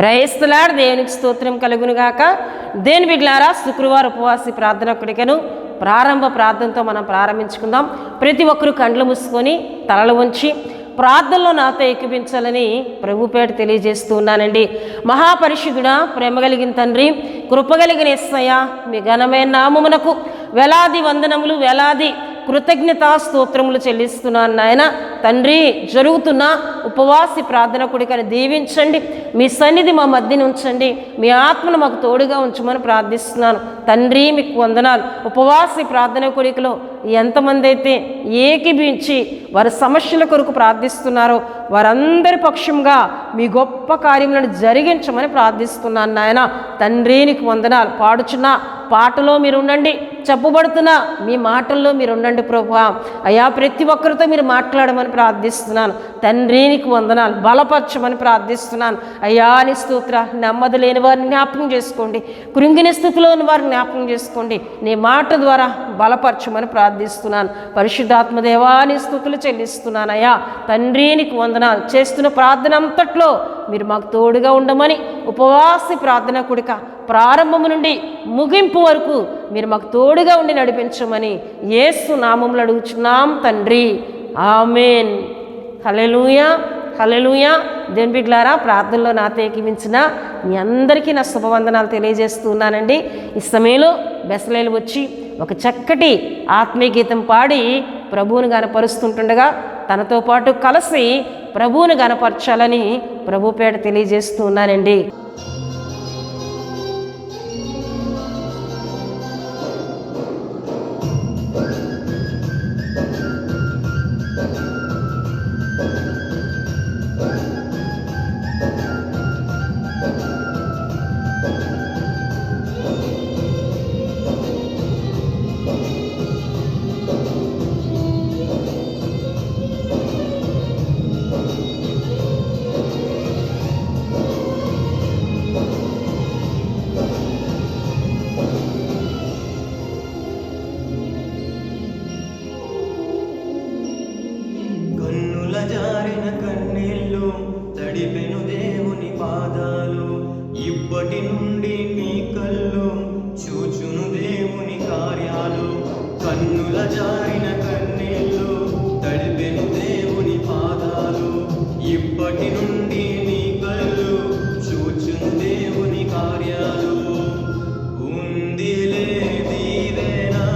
Praise the lord. దేవునికి స్తోత్రం కలుగును గాక. దేని బిడ్డలారా, శుక్రవారం ఉపవాసి ప్రార్థన కొడికను ప్రారంభ ప్రార్థనతో మనం ప్రారంభించుకుందాం. ప్రతి ఒక్కరూ కండ్లు మూసుకొని తలలు వంచి ప్రార్థనలో నాతో ఏకీపించాలని ప్రభుపేట తెలియజేస్తూ ఉన్నానండి. మహాపరిశుద్ధుడా, ప్రేమ కలిగిన తండ్రి, కృపగలిగిన యేసయ్య, మీ ఘనమైన నామమునకు వేలాది వందనములు, వేలాది కృతజ్ఞతా స్తోత్రములు చెల్లిస్తున్నాను నాయన. తండ్రి, జరుగుతున్న ఉపవాసి ప్రార్థన కొడికని దీవించండి. మీ సన్నిధి మా మధ్యన ఉంచండి. మీ ఆత్మను మాకు తోడుగా ఉంచమని ప్రార్థిస్తున్నాను తండ్రి. మీకు వందనాలు. ఉపవాసి ప్రార్థన కొడికలో ఎంతమంది అయితే ఏకీభించి వారి సమస్యల కొరకు ప్రార్థిస్తున్నారో వారందరి పక్షంగా మీ గొప్ప కార్యములను జరిగించమని ప్రార్థిస్తున్నాను నాయన. తండ్రి, నీకు వందనాలు. పాడుచున్న పాటలో మీరు ఉండండి, చెప్పబడుతున్న మీ మాటల్లో మీరు ఉండండి ప్రభువా. అయ్యా, ప్రతి ఒక్కరితో మీరు మాట్లాడమని ప్రార్థిస్తున్నాను తండ్రి. నీకు వందనాలు. బలపరచమని ప్రార్థిస్తున్నాను అయ్యా. నీ స్తోత్ర. నెమ్మది లేని వారిని జ్ఞాపకం చేసుకోండి, కృంగిన స్థితిలో ఉన్న వారిని జ్ఞాపకం చేసుకోండి. నీ మాట ద్వారా బలపరచమని ప్రార్థిస్తున్నాను. పరిశుద్ధాత్మదేవా, నీ స్తుతులు చెల్లిస్తున్నాను అయ్యా. తండ్రి, నీకు వందనాలు. చేస్తున్న ప్రార్థన అంతట్లో మీరు మాకు తోడుగా ఉండమని, ఉపవాసి ప్రార్థన కూడిక ప్రారంభము నుండి ముగింపు వరకు మీరు మాకు తోడుగా ఉండి నడిపించమని యేసు నామములో అడుగుచున్నాం తండ్రి. ఆమేన్. హల్లెలూయా, హల్లెలూయా. దేవుని బిడ్డలారా, ప్రార్థనలో నాతో ఏకీవించిన మీ అందరికీ నా శుభవందనాలు తెలియజేస్తూ ఉన్నానండి. ఈ సమయంలో బెసలేలు వచ్చి ఒక చక్కటి ఆత్మీయ గీతం పాడి ప్రభువును గనపరుస్తుంటుండగా తనతో పాటు కలిసి ప్రభువును గనపరచాలని ప్రభుపేట తెలియజేస్తూ ఉన్నానండి. జారిన కన్నీళ్ళు తడిపెను దేవుని పాదాలు, ఇప్పటి నుండి మీ కళ్ళు చూచును దేవుని కార్యాలు. కన్నుల జారిన కన్నీళ్ళు తడిపెను దేవుని పాదాలు, ఇప్పటి నుండి మీ కళ్ళు చూచును దేవుని కార్యాలు. ఉందిలే దీవెనా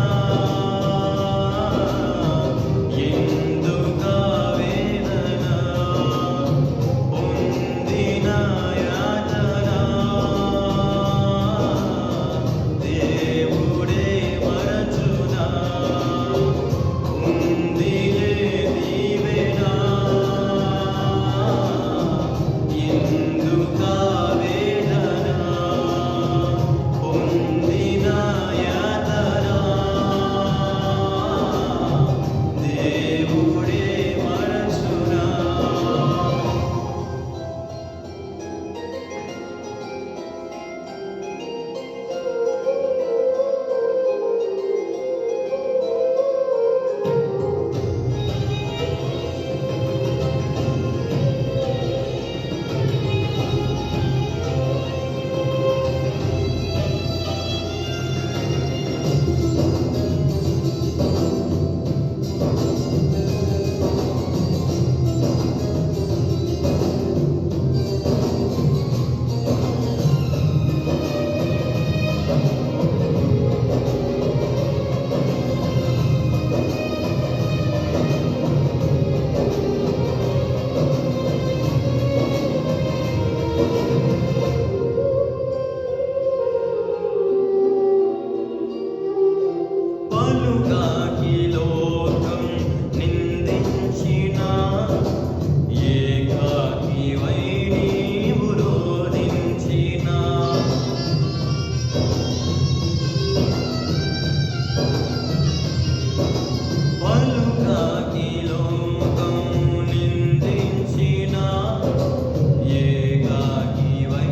ఏకాకి వై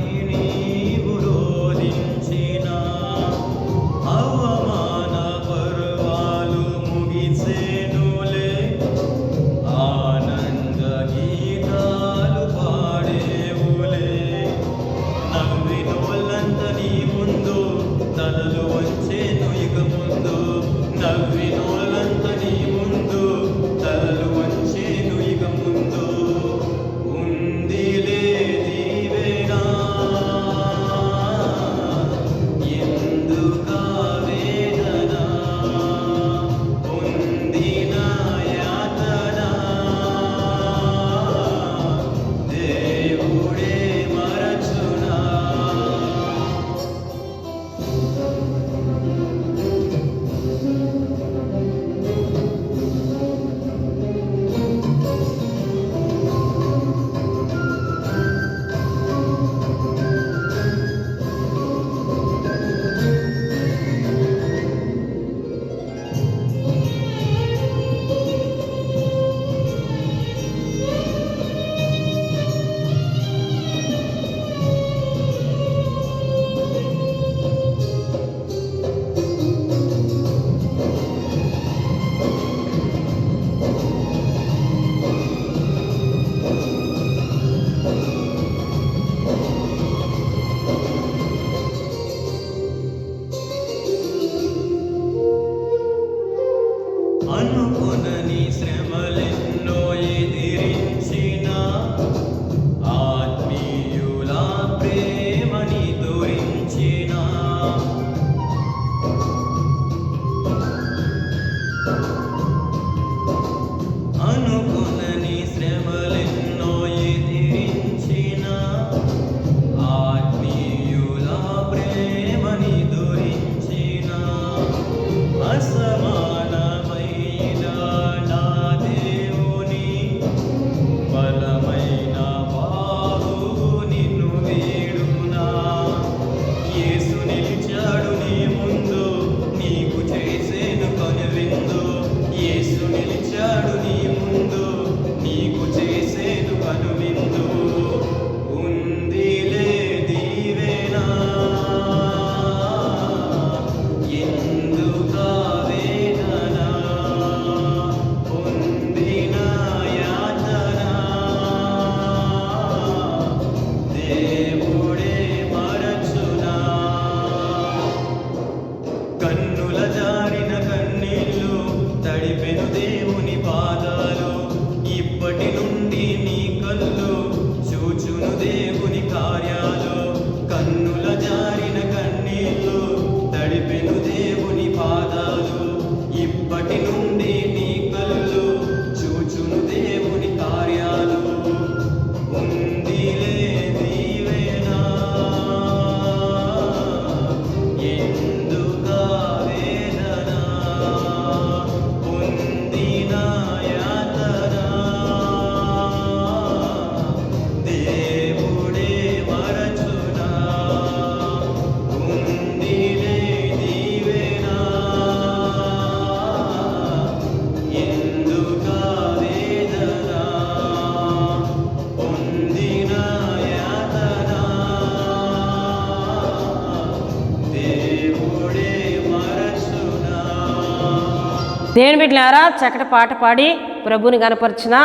దేవుని బిడ్డలారా, చక్కటి పాట పాడి ప్రభువుని గనపరిచిన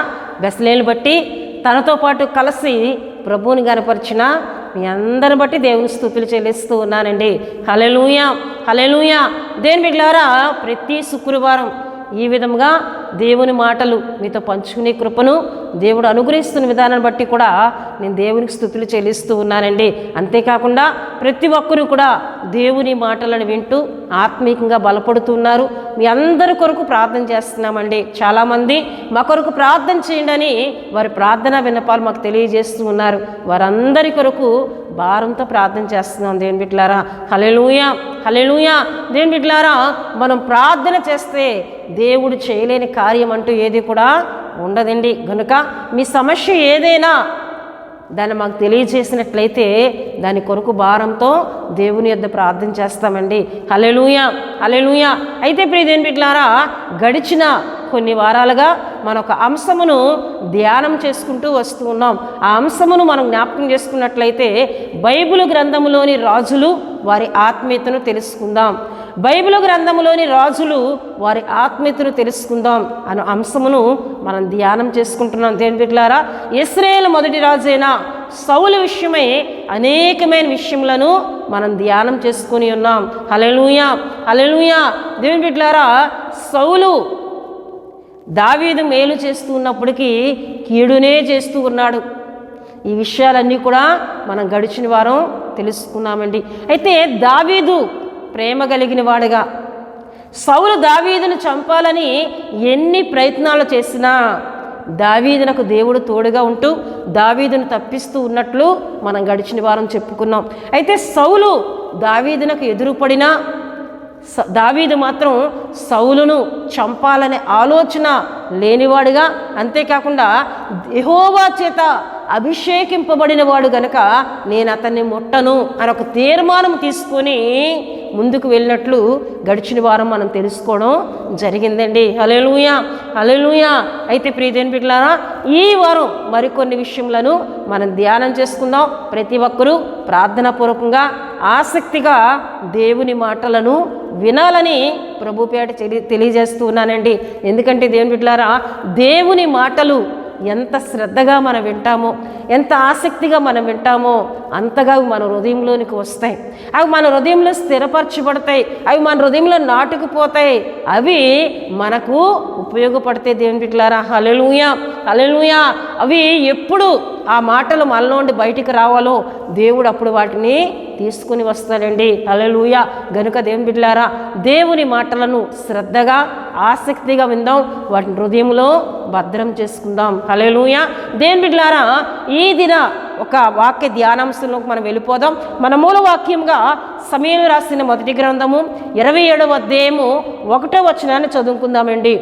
బెస్లేని బట్టి, తనతో పాటు కలిసి ప్రభువుని గనపరిచిన మీ అందరిని బట్టి దేవుని స్తుతులు చెల్లిస్తూ ఉన్నానండి. హల్లెలూయా, హల్లెలూయా. దేవుని బిడ్డలారా, ప్రతి శుక్రవారం ఈ విధంగా దేవుని మాటలు మీతో పంచుకునే కృపను దేవుడు అనుగ్రహిస్తున్న విధానాన్ని బట్టి కూడా నేను దేవునికి స్తుతులు చెల్లిస్తూ ఉన్నానండి. అంతేకాకుండా ప్రతి ఒక్కరూ కూడా దేవుని మాటలను వింటూ ఆత్మీయంగా బలపడుతున్నారు. మీ అందరి కొరకు ప్రార్థన చేస్తున్నామండి. చాలామంది మా కొరకు ప్రార్థన చేయండి అని వారి ప్రార్థనా విన్నపాలు మాకు తెలియజేస్తూ ఉన్నారు. వారందరి కొరకు భారంతో ప్రార్థన చేస్తున్నాం దేవుని బిడ్డలారా. హల్లెలూయా, హల్లెలూయా. దేవుని బిడ్డలారా, మనం ప్రార్థన చేస్తే దేవుడు చేయలేని కార్యం అంటూ ఏది కూడా ఉండదండి. కనుక మీ సమస్య ఏదైనా దాన్ని మాకు తెలియజేసినట్లయితే దాని కొరకు భారంతో దేవుని యొద్ద ప్రార్థన చేస్తామండి. హల్లెలూయా, హల్లెలూయా. అయితే ప్రియ దేవుని బిడ్డలారా, గడిచిన కొన్ని వారాలుగా మన ఒక అంశమును ధ్యానం చేసుకుంటూ వస్తూ ఉన్నాం. ఆ అంశమును మనం జ్ఞాపకం చేసుకున్నట్లయితే బైబిల్ గ్రంథములోని రాజులు వారి ఆత్మీయతను తెలుసుకుందాం. బైబిల్ గ్రంథములోని రాజులు వారి ఆత్మీయతను తెలుసుకుందాం అనే అంశమును మనం ధ్యానం చేసుకుంటున్నాం. దేవుని బిడ్డలారా, ఇశ్రాయేలు మొదటి రాజైన సౌలు విషయమై అనేకమైన విషయములను మనం ధ్యానం చేసుకుని ఉన్నాం. హల్లెలూయా, హల్లెలూయా. దేవుని బిడ్డలారా, సౌలు దావీదు మేలు చేస్తూ ఉన్నప్పటికీ కీడునే చేస్తూ ఉన్నాడు. ఈ విషయాలన్నీ కూడా మనం గడిచిన వారం తెలుసుకున్నామండి. అయితే దావీదు ప్రేమ కలిగిన వాడుగా సౌలు దావీదును చంపాలని ఎన్ని ప్రయత్నాలు చేసినా దావీదునకు దేవుడు తోడుగా ఉంటూ దావీదును తప్పిస్తూ ఉన్నట్లు మనం గడిచిన వారం చెప్పుకున్నాం. అయితే సౌలు దావీదునకు ఎదురుపడినా దావీదు మాత్రం సౌలును చంపాలనే ఆలోచన లేనివాడుగా, అంతేకాకుండా యెహోవా చేత అభిషేకింపబడిన వాడు గనక నేను అతన్ని ముట్టను అని ఒక తీర్మానం తీసుకొని ముందుకు వెళ్ళినట్లు గడిచిన వారం మనం తెలుసుకోవడం జరిగిందండి. హల్లెలూయా, హల్లెలూయా. అయితే ప్రియ దేవుని బిడ్డలారా, ఈ వారం మరికొన్ని విషయములను మనం ధ్యానం చేసుకుందాం. ప్రతి ఒక్కరూ ప్రార్థనాపూర్వకంగా ఆసక్తిగా దేవుని మాటలను వినాలని ప్రభుపేట తెలియజేస్తూ ఉన్నానండి. ఎందుకంటే దేవుని బిడ్డలారా, దేవుని మాటలు ఎంత శ్రద్ధగా మనం వింటామో, ఎంత ఆసక్తిగా మనం వింటామో అంతగా అవి మన హృదయంలోనికి వస్తాయి. అవి మన హృదయంలో స్థిరపరచబడతాయి. అవి మన హృదయంలో నాటుకుపోతాయి. అవి మనకు ఉపయోగపడతాయి. దేవుని బిడ్డలారా, హల్లెలూయా, హల్లెలూయా. అవి ఎప్పుడు ఆ మాటలు మనలోండి బయటికి రావాలో దేవుడు అప్పుడు వాటిని తీసుకుని వస్తాడండి. హల్లెలూయా. గనుక దేవుని బిడ్డలారా, దేవుని మాటలను శ్రద్ధగా ఆసక్తిగా విందాం, వాటిని హృదయంలో భద్రం చేసుకుందాం. హల్లెలూయా. దేవుని బిడ్డలారా, ఈ దిన ఒక వాక్య ధ్యానాంశంలోకి మనం వెళ్ళిపోదాం. మన మూల వాక్యంగా సమూయేలు రాసిన మొదటి గ్రంథము 27వ అధ్యాయము 1వ వచనాన్ని చదువుకుందామండి.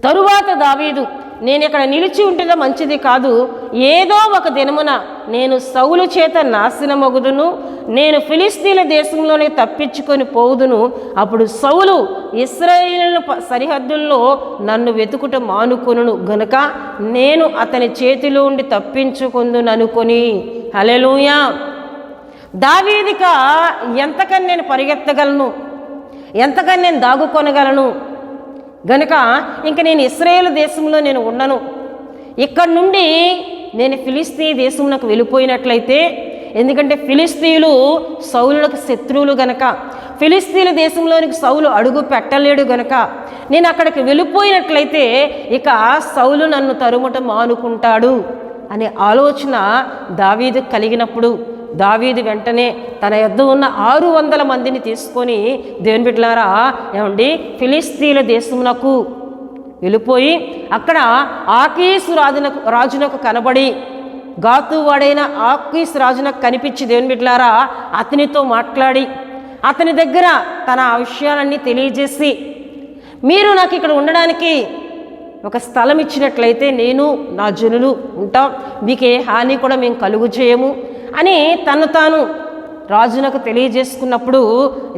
తరువాత దావీదు, నేను ఇక్కడ నిలిచి ఉంటే మంచిది కాదు, ఏదో ఒక దినమున నేను సౌలు చేత నాశనమగుదును, నేను ఫిలిస్తీన్ల దేశంలోనే తప్పించుకొని పోవుదును. అప్పుడు సౌలు ఇశ్రాయేలు సరిహద్దుల్లో నన్ను వెతుకుట మానుకొనును గనుక నేను అతని చేతిలో ఉండి తప్పించుకుందును అనుకొని. హల్లెలూయా. దావీదిక ఎంతకని నేను పరిగెత్తగలను, ఎంతకని నేను దాగుకొనగలను, గనుక ఇంక నేను ఇశ్రాయేలు దేశంలో నేను ఉండను, ఇక్కడి నుండి నేను ఫిలిస్తీ దేశంలోకి వెళ్ళిపోయినట్లయితే, ఎందుకంటే ఫిలిస్తీయులు సౌలులకు శత్రువులు గనక, ఫిలిస్తీన్ల దేశంలోనికి సౌలు అడుగు పెట్టలేడు గనక నేను అక్కడికి వెళ్ళిపోయినట్లయితే ఇక సౌలు నన్ను తరుముట మానుకుంటాడు అనే ఆలోచన దావీదు కలిగినప్పుడు దావీదు వెంటనే తన యొద్ద ఉన్న 600 మందిని తీసుకొని దేవుని బిడ్డలారా ఏమండి ఫిలిస్తీన్ల దేశమునకు వెళ్ళిపోయి అక్కడ ఆకీసు రాజునకు కనబడి గాతు వాడైన ఆకీసు రాజునకు కనిపించి దేవుని బిడ్డలారా అతనితో మాట్లాడి అతని దగ్గర తన విషయాలన్నీ తెలియజేసి మీరు నాకు ఇక్కడ ఉండడానికి ఒక స్థలం ఇచ్చినట్లయితే నేను నా జనులు ఉంటాం, మీకు ఏ హాని కూడా మేము కలుగు చేయము అని తను తాను రాజునకు తెలియజేసుకున్నప్పుడు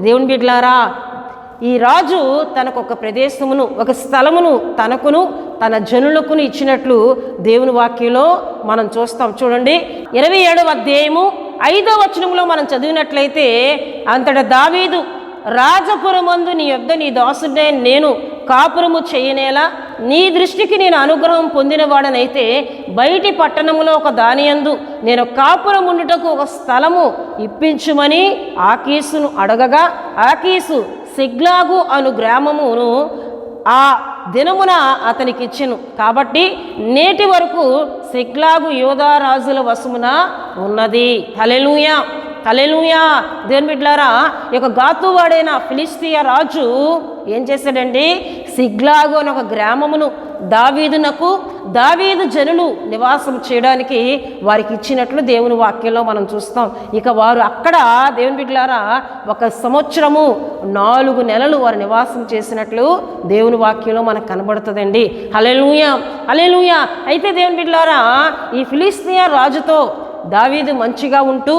దేవుని బిడ్డలారా ఈ రాజు తనకు ఒక ప్రదేశమును ఒక స్థలమును తనకును తన జనులకును ఇచ్చినట్లు దేవుని వాక్యంలో మనం చూస్తాం. చూడండి 27వ అధ్యాయము 5వ వచనంలో మనం చదివినట్లయితే అంతటా దావీదు రాజపురమందు నీ యొద్ద నీ దాసుడే నేను కాపురము చేయనేలా నీ దృష్టికి నేను అనుగ్రహం పొందినవాడనైతే బయటి పట్టణములో ఒక దానియందు నేను కాపురం ఉండుటకు ఒక స్థలము ఇప్పించుమని ఆకీసును అడగగా ఆకీసు సిగ్లాగు అను గ్రామమును ఆ దినమున అతనికి ఇచ్చెను. కాబట్టి నేటి వరకు సిగ్లాగు యోధారాజుల వశమున ఉన్నది. హల్లెలూయా, హల్లెలూయా. దేవుని బిడ్డలారా, ఈ యొక్క గాతువాడైన ఫిలిష్తీయ రాజు ఏం చేశాడండి? సిగ్లాగు అని ఒక గ్రామమును దావీదు జనులు నివాసం చేయడానికి వారికి ఇచ్చినట్లు దేవుని వాక్యంలో మనం చూస్తాం. ఇక వారు అక్కడ దేవుని బిడ్డలారా 1 సంవత్సరము 4 నెలలు వారు నివాసం చేసినట్లు దేవుని వాక్యంలో మనకు కనబడుతుందండి. హల్లెలూయా, హల్లెలూయా. అయితే దేవుని బిడ్డలారా, ఈ ఫిలిష్తీయ రాజుతో దావీదు మంచిగా ఉంటూ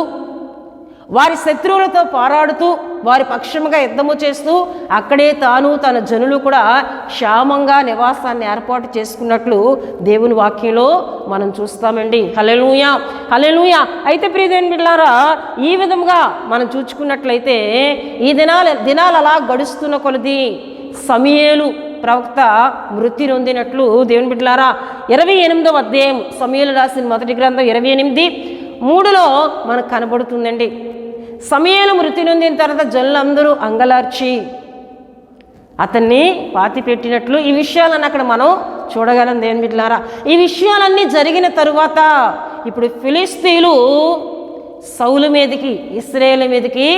వారి శత్రువులతో పోరాడుతూ వారి పక్షముగా యుద్ధము చేస్తూ అక్కడే తాను తన జనులు కూడా క్షేమంగా నివాసాన్ని ఏర్పాటు చేసుకున్నట్లు దేవుని వాక్యంలో మనం చూస్తామండి. హల్లెలూయా, హల్లెలూయా. అయితే ప్రియ దేవుని బిడ్డలారా, ఈ విధంగా మనం చూసుకున్నట్లయితే ఈ దినాలు అలా గడుస్తున్న కొలది సమూయేలు ప్రవక్త మృతి నొందినట్లు దేవుని బిడ్డలారా 28వ అధ్యాయం సమూయేలు రాసిన మొదటి గ్రంథం 28:3 మనకు కనబడుతుందండి. సమూయేలు మృతి నొందిన తర్వాత జనులందరూ అంగలార్చి అతన్ని పాతిపెట్టినట్లు ఈ విషయాలను అక్కడ మనం చూడగలం. దేవుని బిడ్డలారా, ఈ విషయాలన్నీ జరిగిన తరువాత ఇప్పుడు ఫిలిష్తీయులు సౌలు మీదకి ఇశ్రాయేలు మీదకి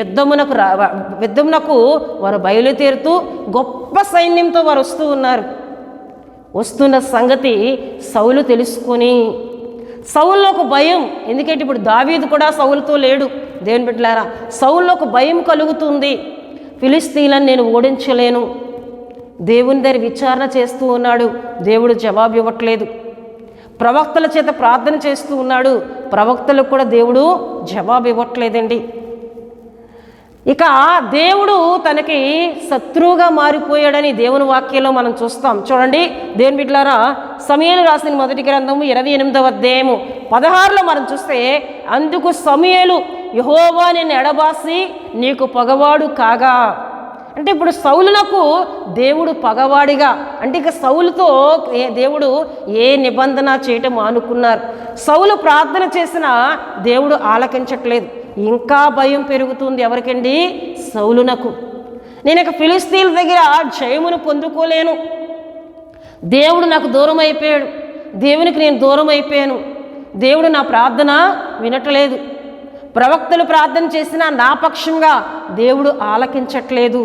యుద్ధమునకు వారు బయలుదేరుతూ గొప్ప సైన్యంతో వారు వస్తూ ఉన్నారు. వస్తున్న సంగతి సౌలు తెలుసుకొని సౌల్లో ఒక భయం, ఎందుకంటే ఇప్పుడు దావీదు కూడా సౌలుతో లేడు. దేవుని బిడ్డలారా, సౌల్లో ఒక భయం కలుగుతుంది. ఫిలిష్తీయులను నేను ఓడించలేను. దేవుని దగ్గర విచారణ చేస్తూ ఉన్నాడు, దేవుడు జవాబు ఇవ్వట్లేదు. ప్రవక్తల చేత ప్రార్థన చేస్తూ ఉన్నాడు, ప్రవక్తలకు కూడా దేవుడు జవాబు ఇవ్వట్లేదండి. ఇక దేవుడు తనకి శత్రువుగా మారిపోయాడని దేవుని వాక్యంలో మనం చూస్తాం. చూడండి దేవుని బిడ్డలారా, సమూయేలు రాసిన మొదటి గ్రంథము 28వ అధ్యాయము 16లో మనం చూస్తే, అందుకు సమూయేలు యెహోవా నిన్ను ఎడబాసి నీకు పగవాడు కాగా. అంటే ఇప్పుడు సౌలునకు దేవుడు పగవాడిగా, అంటే ఇక సౌలుతో దేవుడు ఏ నిబంధన చేయటం మానుకున్నారు. సౌలు ప్రార్థన చేసినా దేవుడు ఆలకించట్లేదు. ఇంకా భయం పెరుగుతుంది. ఎవరికండి? సౌలునకు. నేను ఇక ఫిలిష్తీయుల దగ్గర జయమును పొందుకోలేను, దేవుడు నాకు దూరం అయిపోయాడు, దేవునికి నేను దూరం అయిపోయాను, దేవుడు నా ప్రార్థన వినట్లేదు, ప్రవక్తలు ప్రార్థన చేసినా నా పక్షంగా దేవుడు ఆలకించట్లేదు.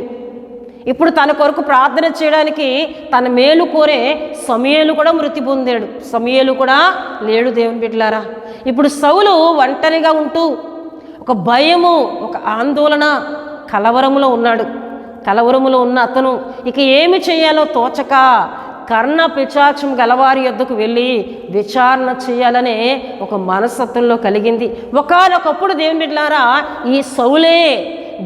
ఇప్పుడు తన కొరకు ప్రార్థన చేయడానికి తన మేలు కోరే సమూయేలు కూడా మృతి పొందాడు, సమూయేలు కూడా లేడు. దేవుని బిడ్డలారా, ఇప్పుడు సౌలు ఒంటరిగా ఉంటూ ఒక భయము, ఒక ఆందోళన, కలవరములో ఉన్నాడు. కలవరములో ఉన్న అతను ఇక ఏమి చేయాలో తోచక కర్ణ పిశాచం గలవారి యొద్దకు వెళ్ళి విచారణ చేయాలనే ఒక మనస్తత్వంలో కలిగింది. ఒకానొకప్పుడు దేవుని బిడ్డలారా, ఈ సౌలే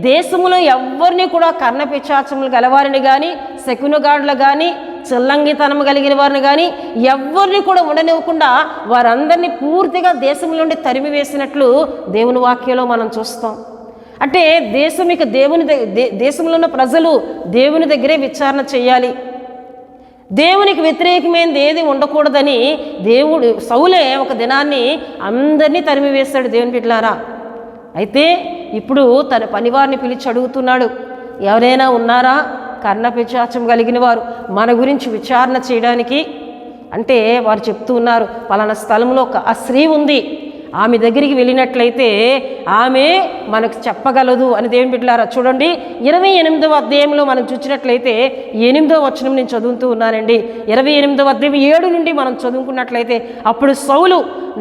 దేశంలో ఎవరిని కూడా కర్ణ పిశాచములు గలవారిని కానీ, శకునగాడులు కానీ, చిల్లంగితనం కలిగిన వారిని కానీ ఎవరిని కూడా ఉండనివ్వకుండా వారందరినీ పూర్తిగా దేశం నుండి తరిమి వేసినట్లు దేవుని వాక్యంలో మనం చూస్తాం. అంటే దేశం ఇక దేశంలో ఉన్న ప్రజలు దేవుని దగ్గరే విచారణ చేయాలి, దేవునికి వ్యతిరేకమైనది ఏది ఉండకూడదని దేవుడు సౌలే ఒక దినాన్ని అందరినీ తరిమివేశాడు. దేవుని బిడ్డలారా, అయితే ఇప్పుడు తన పనివారిని పిలిచి అడుగుతున్నాడు, ఎవరైనా ఉన్నారా కర్ణ పిశాచం కలిగిన వారు మన గురించి విచారణ చేయడానికి? అంటే వారు చెప్తూ ఉన్నారు, పలానా స్థలంలో ఒక స్త్రీ ఉంది, ఆమె దగ్గరికి వెళ్ళినట్లయితే ఆమె మనకు చెప్పగలదు అని. దేవుని బిడ్డలారా చూడండి, 28వ అధ్యాయంలో మనం చూసినట్లయితే 8వ వచనం నేను చదువుతూ ఉన్నానండి. 28వ అధ్యాయం 7 నుండి మనం చదువుకున్నట్లయితే, అప్పుడు సౌలు,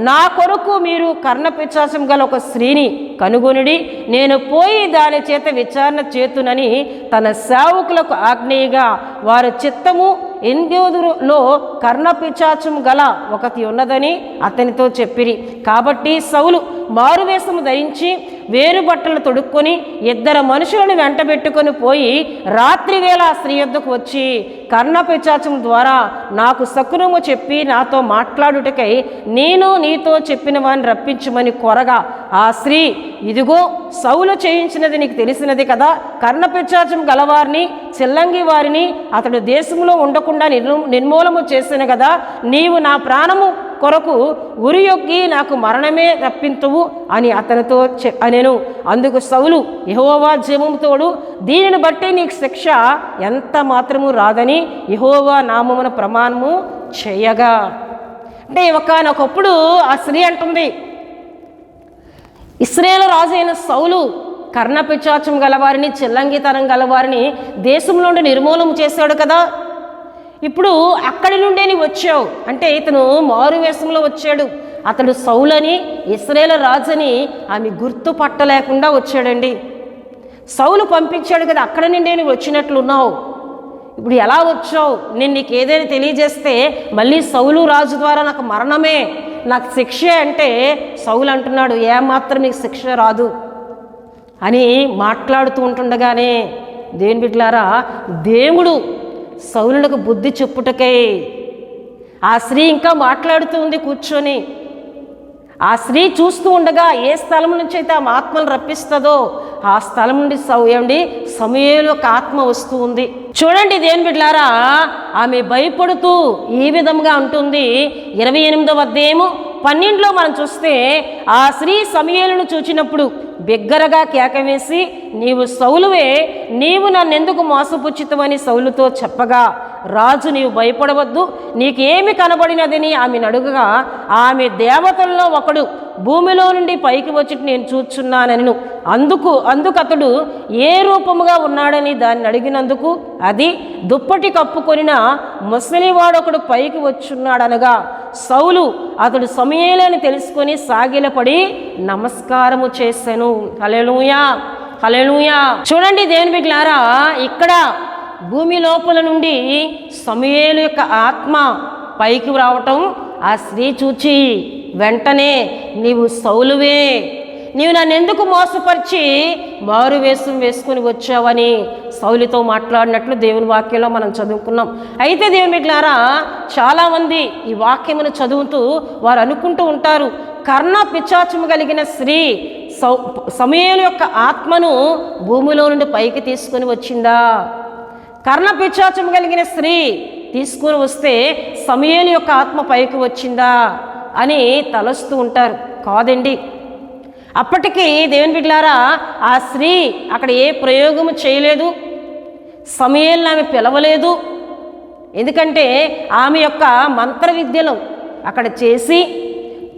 నా కొరకు మీరు కర్ణ పిశాచం గల ఒక స్త్రీని కనుగొనిడి, నేను పోయి దాని చేత విచారణ చేతునని తన సేవకులకు ఆజ్ఞగా వారి చిత్తము ఎందోదులో కర్ణ పిశాచం గల ఒకటి ఉన్నదని అతనితో చెప్పిరి. కాబట్టి సౌలు మారువేషము ధరించి వేరు బట్టలు తొడుక్కొని 2 మనుషులను వెంటబెట్టుకొని పోయి రాత్రి వేళ ఆ స్త్రీ యొద్దకు వచ్చి కర్ణ పిశాచం ద్వారా నాకు శకునము చెప్పి నాతో మాట్లాడుటకై నేను నీతో చెప్పిన వాడిని రప్పించమని కోరగా, ఆ స్త్రీ, ఇదిగో సౌలు చేయించినది నీకు తెలిసినది కదా. కర్ణపిశాచం గలవారిని చెల్లంగి వారిని అతడు దేశంలో ఉండకుండా నిర్మూలము చేసిన కదా. నీవు నా ప్రాణము కొరకు ఉరియొగ్గి నాకు మరణమే రప్పింతువు అని అతనితో అనెను. అందుకు సౌలు, యెహోవా జీవము తోడు, దీనిని బట్టి నీకు శిక్ష ఎంత మాత్రము రాదని యెహోవా నామమున ప్రమాణము చేయగా. అంటే ఒకనొకప్పుడు ఆ స్త్రీ అంటుంది, ఇశ్రాయేలు రాజు అయిన సౌలు కర్ణపిశాచం గలవారిని చెల్లంగితనం గలవారిని దేశంలో నుండి నిర్మూలన చేశాడు కదా. ఇప్పుడు అక్కడి నుండే నీవు వచ్చావు అంటే ఇతను మారు వేషంలో వచ్చాడు. అతడు సౌలని ఇశ్రాయేలు రాజుని ఆమె గుర్తుపట్టలేకుండా వచ్చాడండి. సౌలు పంపించాడు కదా, అక్కడి నుండే నువ్వు వచ్చినట్లున్నావు. ఇప్పుడు ఎలా వచ్చావు? నేను నీకు ఏదైనా తెలియజేస్తే మళ్ళీ సౌలు రాజు ద్వారా నాకు మరణమే, నాకు శిక్ష అంటే సౌలు అంటున్నాడు, ఏమాత్రం నీకు శిక్ష రాదు అని మాట్లాడుతూ ఉంటుండగానే దేవుని బిడ్డలారా, దేవుడు సౌలులకు బుద్ధి చెప్పుటకై ఆ స్త్రీ ఇంకా మాట్లాడుతూ ఉంది కూర్చొని. ఆ స్త్రీ చూస్తూ ఉండగా ఏ స్థలం నుంచి అయితే ఆమె ఆత్మను రప్పిస్తుందో ఆ స్థలం నుండి సమూయేలు యొక్క ఆత్మ వస్తూ ఉంది. చూడండి దేవుని బిడ్డలారా, ఆమె భయపడుతూ ఈ విధంగా ఉంటుంది. 28వ అధ్యాయము 12లో మనం చూస్తే, ఆ స్త్రీ సమూయేలును చూచినప్పుడు బిగ్గరగా కేకవేసి, నీవు సౌలువే, నీవు నన్నెందుకు మోసపుచ్చితవని సౌలుతో చెప్పగా, రాజు నీవు భయపడవద్దు, నీకేమి కనబడినదని ఆమెను అడుగగా, ఆమె దేవతల్లో ఒకడు భూమిలో నుండి పైకి వచ్చి నేను చూచున్నానను. అందుకు అతడు ఏ రూపముగా ఉన్నాడని దాన్ని అడిగినందుకు, అది దుప్పటి కప్పుకొనిన ముసలివాడొకడు పైకి వచ్చున్నాడనగా, సౌలు అతడు సమూయేలు అని తెలుసుకొని సాగిలపడి నమస్కారము చేసెను. హల్లెలూయా, హల్లెలూయా. చూడండి దేవుని బిడ్డలారా, ఇక్కడ భూమి లోపల నుండి సమూయేలు యొక్క ఆత్మ పైకి రావటం ఆ స్త్రీ చూచి వెంటనే, నీవు సౌలువే, నీవు నన్ను ఎందుకు మోసపరిచి మారు వేషం వేసుకుని వచ్చావని సౌలుతో మాట్లాడినట్లు దేవుని వాక్యంలో మనం చదువుకున్నాం. అయితే దేవుని బిడ్డలారా, చాలామంది ఈ వాక్యమును చదువుతూ వారు అనుకుంటూ ఉంటారు, కర్ణపిశాచము కలిగిన స్త్రీ సమూయేలు యొక్క ఆత్మను భూమిలో నుండి పైకి తీసుకొని వచ్చిందా? కర్ణపిశాచము కలిగిన స్త్రీ తీసుకొని వస్తే సమూయేలు యొక్క ఆత్మ పైకి వచ్చిందా అని తలస్తూ ఉంటారు. కాదండి. అప్పటికి దేవుని బిడ్డలారా, ఆ స్త్రీ అక్కడ ఏ ప్రయోగము చేయలేదు, సమూయేలును ఆమె పిలవలేదు. ఎందుకంటే ఆమె యొక్క మంత్ర విద్యలు అక్కడ చేసి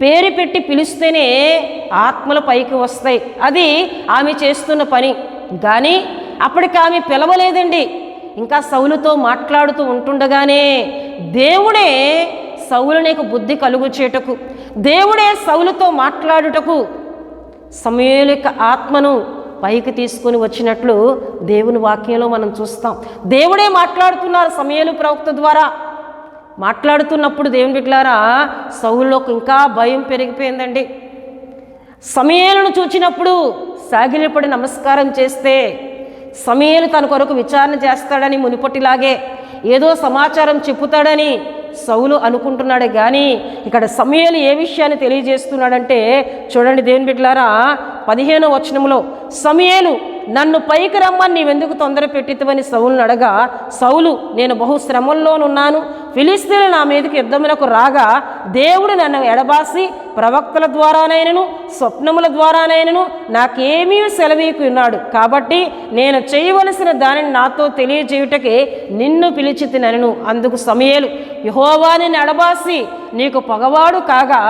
పేరు పెట్టి పిలిస్తేనే ఆత్మలు పైకి వస్తాయి. అది ఆమె చేస్తున్న పని. కానీ అప్పటికి ఆమె పిలవలేదండి. ఇంకా సౌలుతో మాట్లాడుతూ ఉంటుండగానే దేవుడే సౌలునికి బుద్ధి కలుగు చేయుటకు, దేవుడే సౌలుతో మాట్లాడుటకు సమూయేలు యొక్క ఆత్మను పైకి తీసుకొని వచ్చినట్లు దేవుని వాక్యంలో మనం చూస్తాం. దేవుడే మాట్లాడుతున్నారు సమూయేలు ప్రవక్త ద్వారా. మాట్లాడుతున్నప్పుడు దేవుని బిడ్డలారా, సౌలులోకి ఇంకా భయం పెరిగిపోయిందండి. సమూయేలును చూచినప్పుడు సాగిలపడి నమస్కారం చేస్తే సమూయేలు తన కొరకు విచారణ చేస్తాడని, మునుపటిలాగే ఏదో సమాచారం చెప్పుతాడని సౌలు అనుకుంటున్నాడే. కానీ ఇక్కడ సమూయేలు ఏ విషయాన్ని తెలియజేస్తున్నాడంటే, చూడండి దేవుని బిడ్డలారా, 15వ వచనంలో, సమూయేలు నన్ను పైకి రమ్మని నీవెందుకు తొందర పెట్టితవని సౌలును అడగా, సౌలు నేను బహు శ్రమంలోనున్నాను, ఫిలిష్తీయులు నా మీదకి యుద్ధమునకు రాగా దేవుడు నన్ను ఎడబాసి ప్రవక్తల ద్వారానైనను స్వప్నముల ద్వారానైనను నాకేమీ సెలవీకున్నాడు. కాబట్టి నేను చేయవలసిన దానిని నాతో తెలియజేయుటకే నిన్ను పిలిచితినను. అందుకు సమూయేలు, యెహోవా నిన్ను ఎడబాసి నీకు పగవాడు కాగా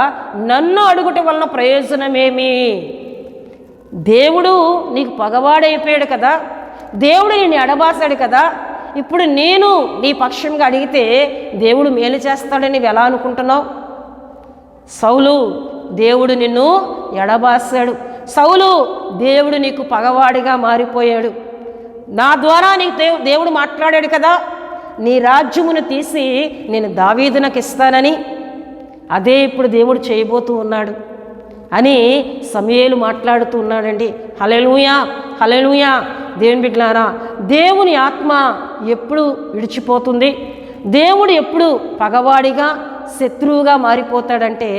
నన్ను అడుగుట వలన ప్రయోజనమేమి? దేవుడు నీకు పగవాడైపోయాడు కదా, దేవుడు నిన్ను ఎడబాసాడు కదా, ఇప్పుడు నేను నీ పక్షంగా అడిగితే దేవుడు మేలు చేస్తాడని నువ్వు ఎలా అనుకుంటున్నావు? సౌలు, దేవుడు నిన్ను ఎడబాసాడు. సౌలు, దేవుడు నీకు పగవాడిగా మారిపోయాడు. నా ద్వారా నీకు దేవుడు మాట్లాడాడు కదా, నీ రాజ్యమును తీసి నేను దావీదునకు ఇస్తానని, అదే ఇప్పుడు దేవుడు చేయబోతూ ఉన్నాడు అని సమూయేలు మాట్లాడుతూ ఉన్నాడండి. హల్లెలూయా, హల్లెలూయా. దేవుని బిడ్డలారా, దేవుని ఆత్మ ఎప్పుడు విడిచిపోతుంది? దేవుడు ఎప్పుడు పగవాడిగా శత్రువుగా మారిపోతాడంటే,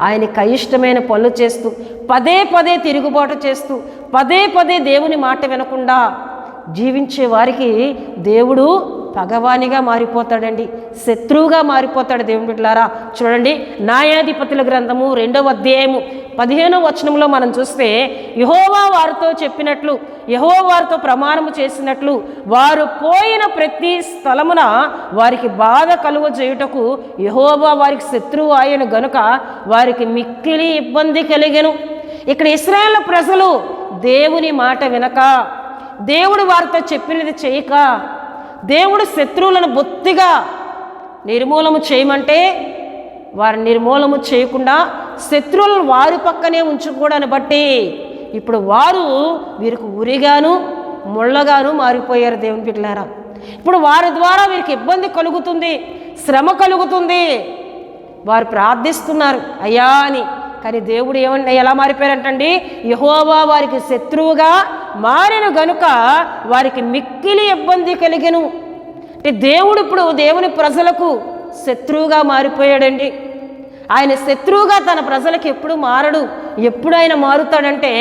ఆయనకి అయిష్టమైన పనులు చేస్తూ, పదే పదే తిరుగుబాటు చేస్తూ, పదే పదే దేవుని మాట వినకుండా జీవించే వారికి దేవుడు పగవానిగా మారిపోతాడండి, శత్రువుగా మారిపోతాడు. దేవుని బిడ్డలారా చూడండి, న్యాయాధిపతుల గ్రంథము 2వ అధ్యాయము 15వ వచనంలో మనం చూస్తే, యెహోవా వారితో చెప్పినట్లు, యెహోవా వారితో ప్రమాణము చేసినట్లు వారు పోయిన ప్రతి స్థలమున వారికి బాధ కలుగజేయుటకు యెహోవా వారికి శత్రువు ఆయన గనుక వారికి మిక్కిలి ఇబ్బంది కలిగెను. ఇక్కడ ఇశ్రాయేలు ప్రజలు దేవుని మాట వినక, దేవుడు వారితో చెప్పినది చేయక, దేవుడు శత్రువులను బొత్తిగా నిర్మూలము చేయమంటే వారిని నిర్మూలము చేయకుండా శత్రువులను వారి పక్కనే ఉంచుకోవడాన్ని బట్టి ఇప్పుడు వారు వీరికి ఉరిగాను ముళ్ళగాను మారిపోయారు. దేవుని బిడ్డలారా, ఇప్పుడు వారి ద్వారా వీరికి ఇబ్బంది కలుగుతుంది, శ్రమ కలుగుతుంది. వారు ప్రార్థిస్తున్నారు అయ్యా అని, కానీ దేవుడు ఎలా మారిపోయారంటండి, యెహోవా వారికి శత్రువుగా మారిన గనుక వారికి మిక్కిలి ఇబ్బంది కలిగెను. అంటే దేవుడు ఇప్పుడు దేవుని ప్రజలకు శత్రువుగా మారిపోయాడండి. ఆయన శత్రువుగా తన ప్రజలకు ఎప్పుడు మారడు. ఎప్పుడు ఆయన మారుతాడంటే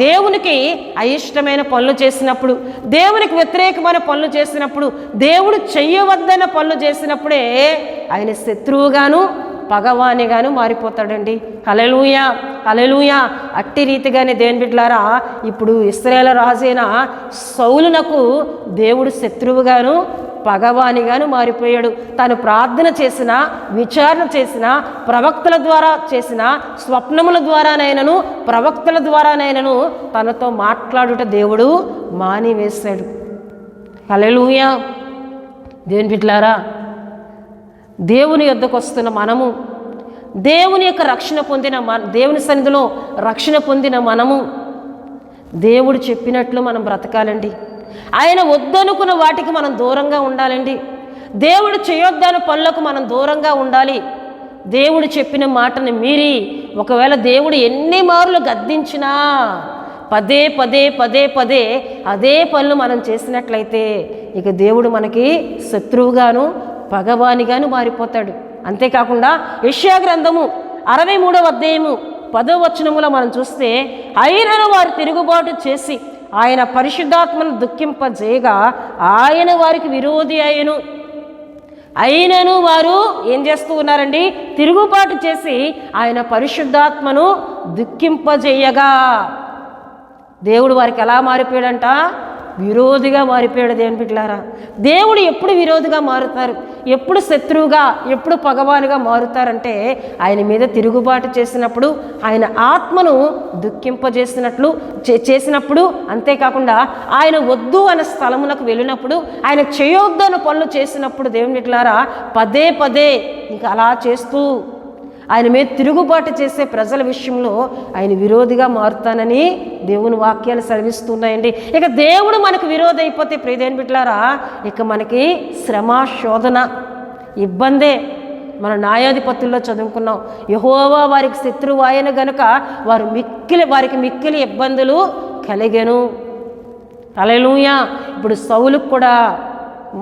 దేవునికి అయిష్టమైన పనులు చేసినప్పుడు, దేవునికి వ్యతిరేకమైన పనులు చేసినప్పుడు, దేవుడు చెయ్యవద్దన్న పనులు చేసినప్పుడే ఆయన శత్రువుగాను పగవానిగాను మారిపోతాడండి. హల్లెలూయా, హల్లెలూయా. అట్టి రీతిగానే దేవుని బిడ్డలారా, ఇప్పుడు ఇశ్రాయేలు రాజైన సౌలునకు దేవుడు శత్రువుగాను పగవానిగాను మారిపోయాడు. తాను ప్రార్థన చేసిన, విచారణ చేసిన, ప్రవక్తల ద్వారా చేసిన స్వప్నముల ద్వారానైనను ప్రవక్తల ద్వారానైనను తనతో మాట్లాడుట దేవుడు మానివేశాడు. హల్లెలూయా. దేవుని బిడ్డలారా, దేవుని యొద్దకు వస్తున్న మనము, దేవుని యొక్క రక్షణ పొందిన దేవుని సన్నిధిలో రక్షణ పొందిన మనము దేవుడు చెప్పినట్లు మనం బ్రతకాలండి. ఆయన వద్దనుకున్న వాటికి మనం దూరంగా ఉండాలండి. దేవుడు చేయొద్దన్న పనులకు మనం దూరంగా ఉండాలి. దేవుడు చెప్పిన మాటను మీరి ఒకవేళ దేవుడు ఎన్ని మార్లు గద్దించినా పదే పదే పదే పదే అదే పనులు మనం చేసినట్లయితే ఇక దేవుడు మనకి శత్రువుగాను పగవానిగాను మారిపోతాడు. అంతేకాకుండా యెషయా గ్రంథము 63వ అధ్యాయము 10వ వచనములో మనం చూస్తే, అయినను వారు తిరుగుబాటు చేసి ఆయన పరిశుద్ధాత్మను దుఃఖింపజేయగా ఆయన వారికి విరోధి అయ్యెను. అయినను వారు ఏం చేస్తూ ఉన్నారండి, తిరుగుబాటు చేసి ఆయన పరిశుద్ధాత్మను దుఃఖింపజేయగా దేవుడు వారికి ఎలా మారిపోయాడంట, విరోధిగా మారిపోయాడు. దేవుని బిడ్డలారా, దేవుడు ఎప్పుడు విరోధిగా మారుతారు, ఎప్పుడు శత్రువుగా, ఎప్పుడు పగవానుగా మారుతారంటే ఆయన మీద తిరుగుబాటు చేసినప్పుడు, ఆయన ఆత్మను దుఃఖింపజేసినట్లు చేసినప్పుడు, అంతేకాకుండా ఆయన వద్దు అనే స్థలములకు వెళ్ళినప్పుడు, ఆయన చేయొద్దన్న పనులు చేసినప్పుడు దేవుని బిడ్డలారా పదే పదే ఇంకా అలా చేస్తూ ఆయన మీద తిరుగుబాటు చేసే ప్రజల విషయంలో ఆయన విరోధిగా మారుతానని దేవుని వాక్యాలు సెలవిస్తున్నాయండి. ఇక దేవుడు మనకు విరోధి అయిపోతే ప్రియదేవుని బిడ్డలారా ఇక మనకి శ్రమ, శోధన, ఇబ్బందే. మన న్యాయాధిపతుల్లో చదువుకున్నాం, యెహోవా వారికి శత్రువు ఆయన గనుక వారికి మిక్కిలి ఇబ్బందులు కలిగెను. హల్లెలూయా. ఇప్పుడు సౌలుకు కూడా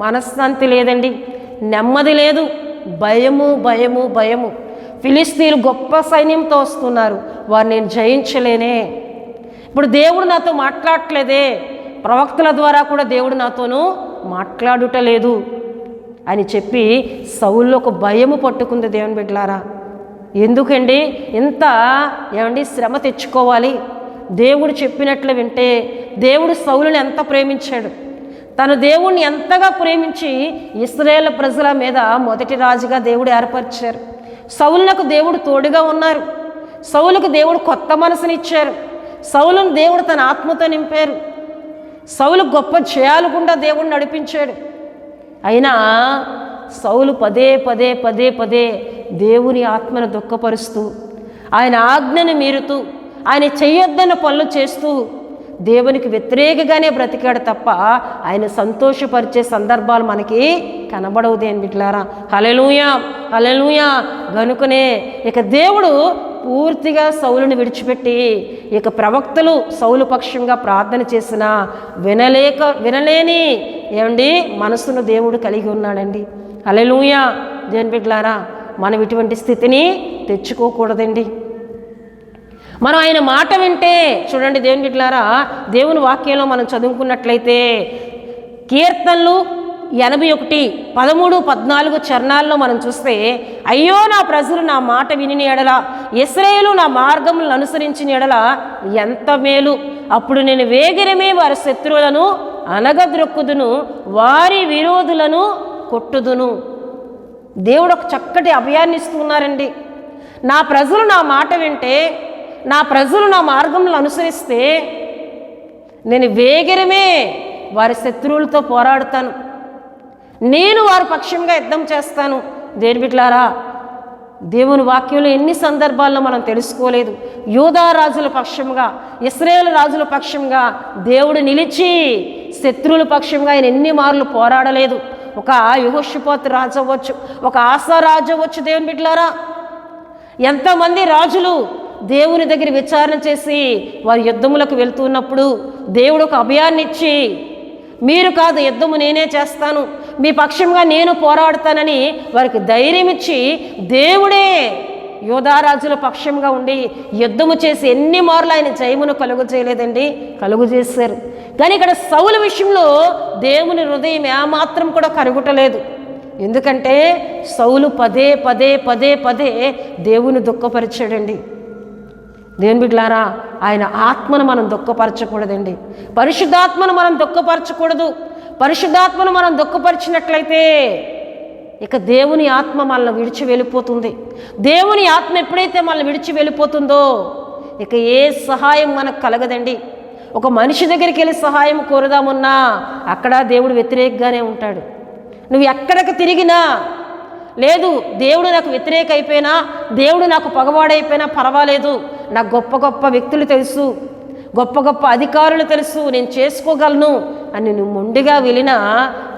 మనశ్శాంతి లేదండి, నెమ్మది లేదు, భయము భయము భయము. ఫిలిస్తీన్లు గొప్ప సైన్యంతో వస్తున్నారు, వారు నేను జయించలేనే, ఇప్పుడు దేవుడు నాతో మాట్లాడట్లేదే, ప్రవక్తల ద్వారా కూడా దేవుడు నాతోనూ మాట్లాడుటలేదు అని చెప్పి సౌలులో ఒక భయము పట్టుకుంది. దేవుని బిడ్డలారా, ఎందుకండి ఇంత శ్రమ తెచ్చుకోవాలి? దేవుడు చెప్పినట్లు వింటే దేవుడు సౌలుని ఎంత ప్రేమించాడు, తను దేవుణ్ణి ఎంతగా ప్రేమించి ఇశ్రాయేలు ప్రజల మీద మొదటి రాజుగా దేవుడు ఏర్పరిచారు. సౌలునకు దేవుడు తోడుగా ఉన్నారు, సౌలుకు దేవుడు కొత్త మనసునిచ్చారు, సౌలును దేవుడు తన ఆత్మతో నింపారు, సౌలు గొప్ప జయాలు గుండా దేవుడు నడిపించాడు. అయినా సౌలు పదే పదే పదే పదే దేవుని ఆత్మను దుఃఖపరుస్తూ, ఆయన ఆజ్ఞను మీరుతూ, ఆయన చెయ్యొద్దన్న పనులు చేస్తూ దేవునికి వ్యతిరేకగానే బ్రతికాడు తప్ప ఆయన సంతోషపరిచే సందర్భాలు మనకి కనబడవు. దేవుని బిడ్డలారా, హల్లెలూయా, హల్లెలూయా. గనుకనే ఇక దేవుడు పూర్తిగా సౌలుని విడిచిపెట్టి ఇక ప్రవక్తలు సౌలు పక్షంగా ప్రార్థన చేసినా వినలేని మనసును దేవుడు కలిగి ఉన్నాడండి. హల్లెలూయా. దేవుని బిడ్డలారా, మనం ఇటువంటి స్థితిని తెచ్చుకోకూడదండి. మనం ఆయన మాట వింటే చూడండి దేవుని బిడ్డలారా, దేవుని వాక్యంలో మనం చదువుకున్నట్లయితే కీర్తనలు 81, 13, 14 చరణాల్లో మనం చూస్తే, అయ్యో నా ప్రజలు నా మాట విని ఎడల, ఇశ్రాయేలు నా మార్గములను అనుసరించిన ఎడల ఎంత మేలు, అప్పుడు నేను వేగిరమే వారి శత్రువులను అనగద్రొక్కుదును, వారి విరోధులను కొట్టుదును. దేవుడు ఒక చక్కటి అభయాన్ని ఇస్తున్నారండి. నా ప్రజలు నా మాట వింటే, నా ప్రజలు నా మార్గములను అనుసరిస్తే నేను వేగిరమే వారి శత్రువులతో పోరాడుతాను, నేను వారి పక్షంగా యుద్ధం చేస్తాను. దేని బిడ్డలారా, దేవుని వాక్యంలో ఎన్ని సందర్భాల్లో మనం తెలుసుకోలేదు. యూదా రాజుల పక్షంగా, ఇశ్రాయేలు రాజుల పక్షంగా దేవుడు నిలిచి శత్రువుల పక్షంగా ఆయన ఎన్ని మార్లు పోరాడలేదు. ఒక యెహోషాపాతు రాజు అవ్వచ్చు, ఒక ఆసా రాజు అవ్వచ్చు. దేవుని బిడ్డలారా, ఎంతమంది రాజులు దేవుని దగ్గర విచారణ చేసి వారి యుద్ధములకు వెళ్తున్నప్పుడు దేవుడు ఒక అభయాన్ని ఇచ్చి, మీరు కాదు యుద్ధము నేనే చేస్తాను, మీ పక్షంగా నేను పోరాడుతానని వారికి ధైర్యం ఇచ్చి దేవుడే యోధారాజుల పక్షంగా ఉండి యుద్ధము చేసి ఎన్ని మార్లు ఆయన జయమును కలుగు చేయలేదండి, కలుగు చేశారు. కానీ ఇక్కడ సౌలు విషయంలో దేవుని హృదయం ఏమాత్రం కూడా కరుగుటలేదు. ఎందుకంటే సౌలు పదే పదే పదే పదే దేవుని దుఃఖపరిచాడండి. దేవుని బిడ్డలారా, ఆయన ఆత్మను మనం దుఃఖపరచకూడదండి, పరిశుద్ధాత్మను మనం దుఃఖపరచకూడదు. పరిశుద్ధాత్మను మనం దుఃఖపరిచినట్లయితే ఇక దేవుని ఆత్మ మనల్ని విడిచి వెళ్ళిపోతుంది. దేవుని ఆత్మ ఎప్పుడైతే మనల్ని విడిచి వెళ్ళిపోతుందో ఇక ఏ సహాయం మనకు కలగదండి. ఒక మనిషి దగ్గరికి వెళ్ళి సహాయం కోరుదామున్నా అక్కడ దేవుడు వ్యతిరేకంగానే ఉంటాడు. నువ్వు ఎక్కడికి తిరిగినా, లేదు దేవుడు నాకు వ్యతిరేక అయిపోయినా, దేవుడు నాకు పగవాడైపోయినా పర్వాలేదు, నాకు గొప్ప గొప్ప వ్యక్తులు తెలుసు, గొప్ప గొప్ప అధికారులు తెలుసు, నేను చేసుకోగలను అని నువ్వు మొండిగా వెళ్ళినా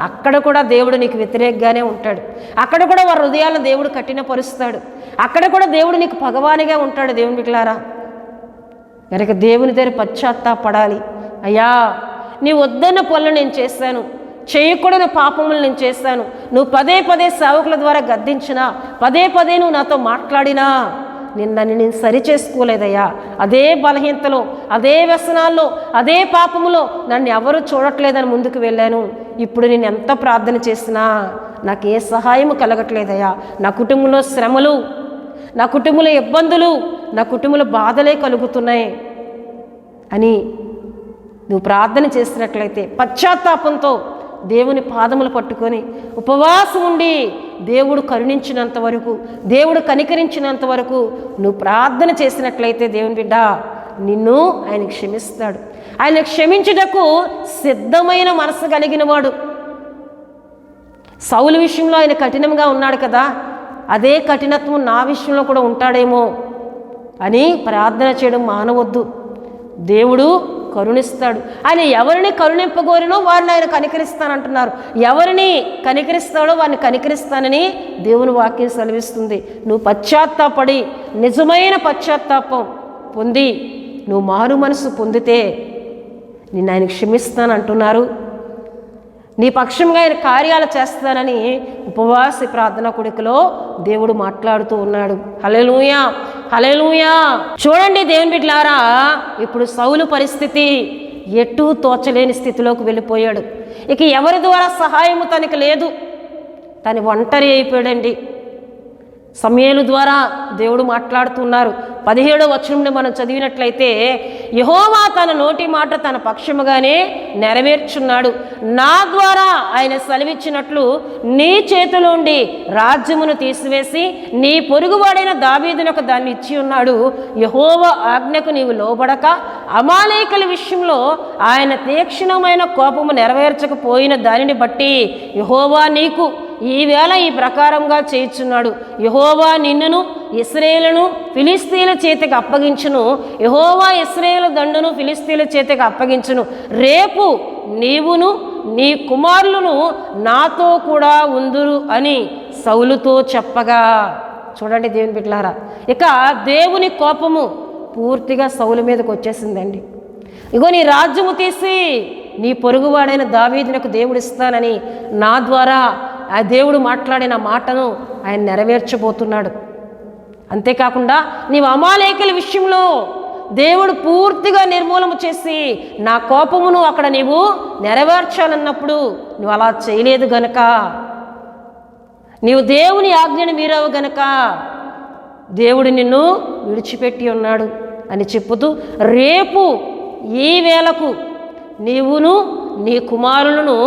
అక్కడ కూడా దేవుడు నీకు వ్యతిరేకంగానే ఉంటాడు. అక్కడ కూడా వారి హృదయాలను దేవుడు కఠినపరుస్తాడు. అక్కడ కూడా దేవుడు నీకు పగవానిగా ఉంటాడు. దేవుని బిడ్డలారా, కనుక దేవుని దగ్గర పశ్చాత్తాపడాలి. అయ్యా, నీ వద్దన్న పనులు నేను చేశాను, చేయకూడని పాపములు నేను చేశాను, నువ్వు పదే పదే సేవకుల ద్వారా గద్దించినా, పదే పదే నువ్వు నాతో మాట్లాడినా నేను సరి చేసుకోలేదయ్యా. అదే బలహీనతలో, అదే వ్యసనాల్లో, అదే పాపములో నన్ను ఎవరు చూడట్లేదని ముందుకు వెళ్ళాను. ఇప్పుడు నేను ఎంత ప్రార్థన చేసినా నాకు ఏ సహాయం కలగట్లేదయ్యా. నా కుటుంబంలో శ్రమలు, నా కుటుంబంలో ఇబ్బందులు, నా కుటుంబంలో బాధలే కలుగుతున్నాయి అని నువ్వు ప్రార్థన చేసినట్లయితే పశ్చాత్తాపంతో దేవుని పాదములు పట్టుకొని ఉపవాసం ఉండి దేవుడు కరుణించినంత వరకు, దేవుడు కనికరించినంత వరకు నువ్వు ప్రార్థన చేసినట్లయితే దేవుని బిడ్డ నిన్ను ఆయన క్షమిస్తాడు. ఆయన క్షమించుటకు సిద్ధమైన మనసు కలిగిన వాడు. సౌలు విషయంలో ఆయన కఠినంగా ఉన్నాడు కదా, అదే కఠినత్వం నా విషయంలో కూడా ఉంటాడేమో అని ప్రార్థన చేయడం మానవద్దు. దేవుడు కరుణిస్తాడు. ఆయన ఎవరిని కరుణింపగోరినో వారిని ఆయన కనికరిస్తానంటున్నారు. ఎవరిని కనికరిస్తాడో వారిని కనికరిస్తానని దేవుని వాక్యం సెలవిస్తుంది. నువ్వు పశ్చాత్తాపడి నిజమైన పశ్చాత్తాపం పొంది నువ్వు మారు మనసు పొందితే నిన్ను ఆయన క్షమిస్తానంటున్నారు. నీ పక్షంగా ఆయన కార్యాలు చేస్తానని ఉపవాస ప్రార్థన కొడుకులో దేవుడు మాట్లాడుతూ ఉన్నాడు. హల్లెలూయా, హల్లెలూయా. చూడండి దేవుని బిడ్డలారా, ఇప్పుడు సౌలు పరిస్థితి ఎటూ తోచలేని స్థితిలోకి వెళ్ళిపోయాడు. ఇక ఎవరి ద్వారా సహాయము తనకి లేదు, తను ఒంటరి అయిపోయాడండి. సమూయేలు ద్వారా దేవుడు మాట్లాడుతున్నారు. 17వ వచనంలో మనం చదివినట్లయితే, యెహోవా తన నోటి మాట తన పక్షముగానే నెరవేర్చున్నాడు, నా ద్వారా ఆయన సెలవిచ్చినట్లు నీ చేతిలోండి రాజ్యమును తీసివేసి నీ పొరుగువాడైన దావీదునకు దాన్ని ఇచ్చి ఉన్నాడు. యెహోవా ఆజ్ఞకు నీవు లోబడక అమాలేకుల విషయంలో ఆయన తీక్షణమైన కోపము నెరవేర్చకపోయిన దానిని బట్టి యెహోవా నీకు ఈవేళ ఈ ప్రకారంగా చేయుచున్నాడు. యెహోవా నిన్నును ఇశ్రాయేలును ఫిలిష్తీయుల చేతికి అప్పగించును. యెహోవా ఇశ్రాయేలు దండును ఫిలిష్తీయుల చేతికి అప్పగించును. రేపు నీవును నీ కుమారులను నాతో కూడా ఉందురు అని సౌలుతో చెప్పగా. చూడండి దేవుని బిడ్డలారా, ఇక దేవుని కోపము పూర్తిగా సౌలు మీదకి వచ్చేసిందండి. ఇగో నీ రాజ్యము తీసి నీ పొరుగువాడైన దావీదునకు దేవుడు ఇస్తానని నా ద్వారా ఆ దేవుడు మాట్లాడిన మాటను ఆయన నెరవేర్చబోతున్నాడు. అంతేకాకుండా నీవు అమాలేకుల విషయంలో దేవుడు పూర్తిగా నిర్మూలన చేసి నా కోపమును అక్కడ నీవు నెరవేర్చాలన్నప్పుడు నువ్వు అలా చేయలేదు గనక, నీవు దేవుని ఆజ్ఞను మీరావు గనక దేవుడు నిన్ను విడిచిపెట్టి ఉన్నాడు అని చెప్పుతూ, రేపు ఈ వేళకు నీవును నీ కుమారులను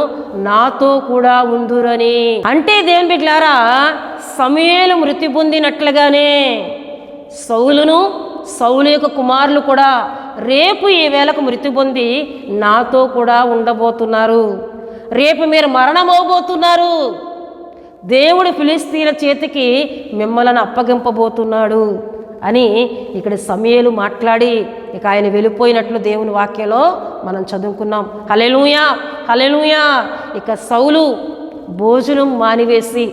నాతో కూడా ఉందురని. అంటే దేవుని బిడ్డలారా, సమూయేలు మృతి పొందినట్లుగానే సౌలు యొక్క కుమారులు కూడా రేపు ఈ వేళకు మృతి పొంది నాతో కూడా ఉండబోతున్నారు. రేపు మీరు మరణమవబోతున్నారు. దేవుడు ఫిలిస్తీన్ల చేతికి మిమ్మల్ని అప్పగింపబోతున్నాడు అని ఇక్కడ సమూయేలు మాట్లాడి ఇక ఆయన వెళ్ళిపోయినట్లు దేవుని వాక్యంలో మనం చదువుకున్నాం. హల్లెలూయా, హల్లెలూయా. ఇక సౌలు భోజనం మానివేసి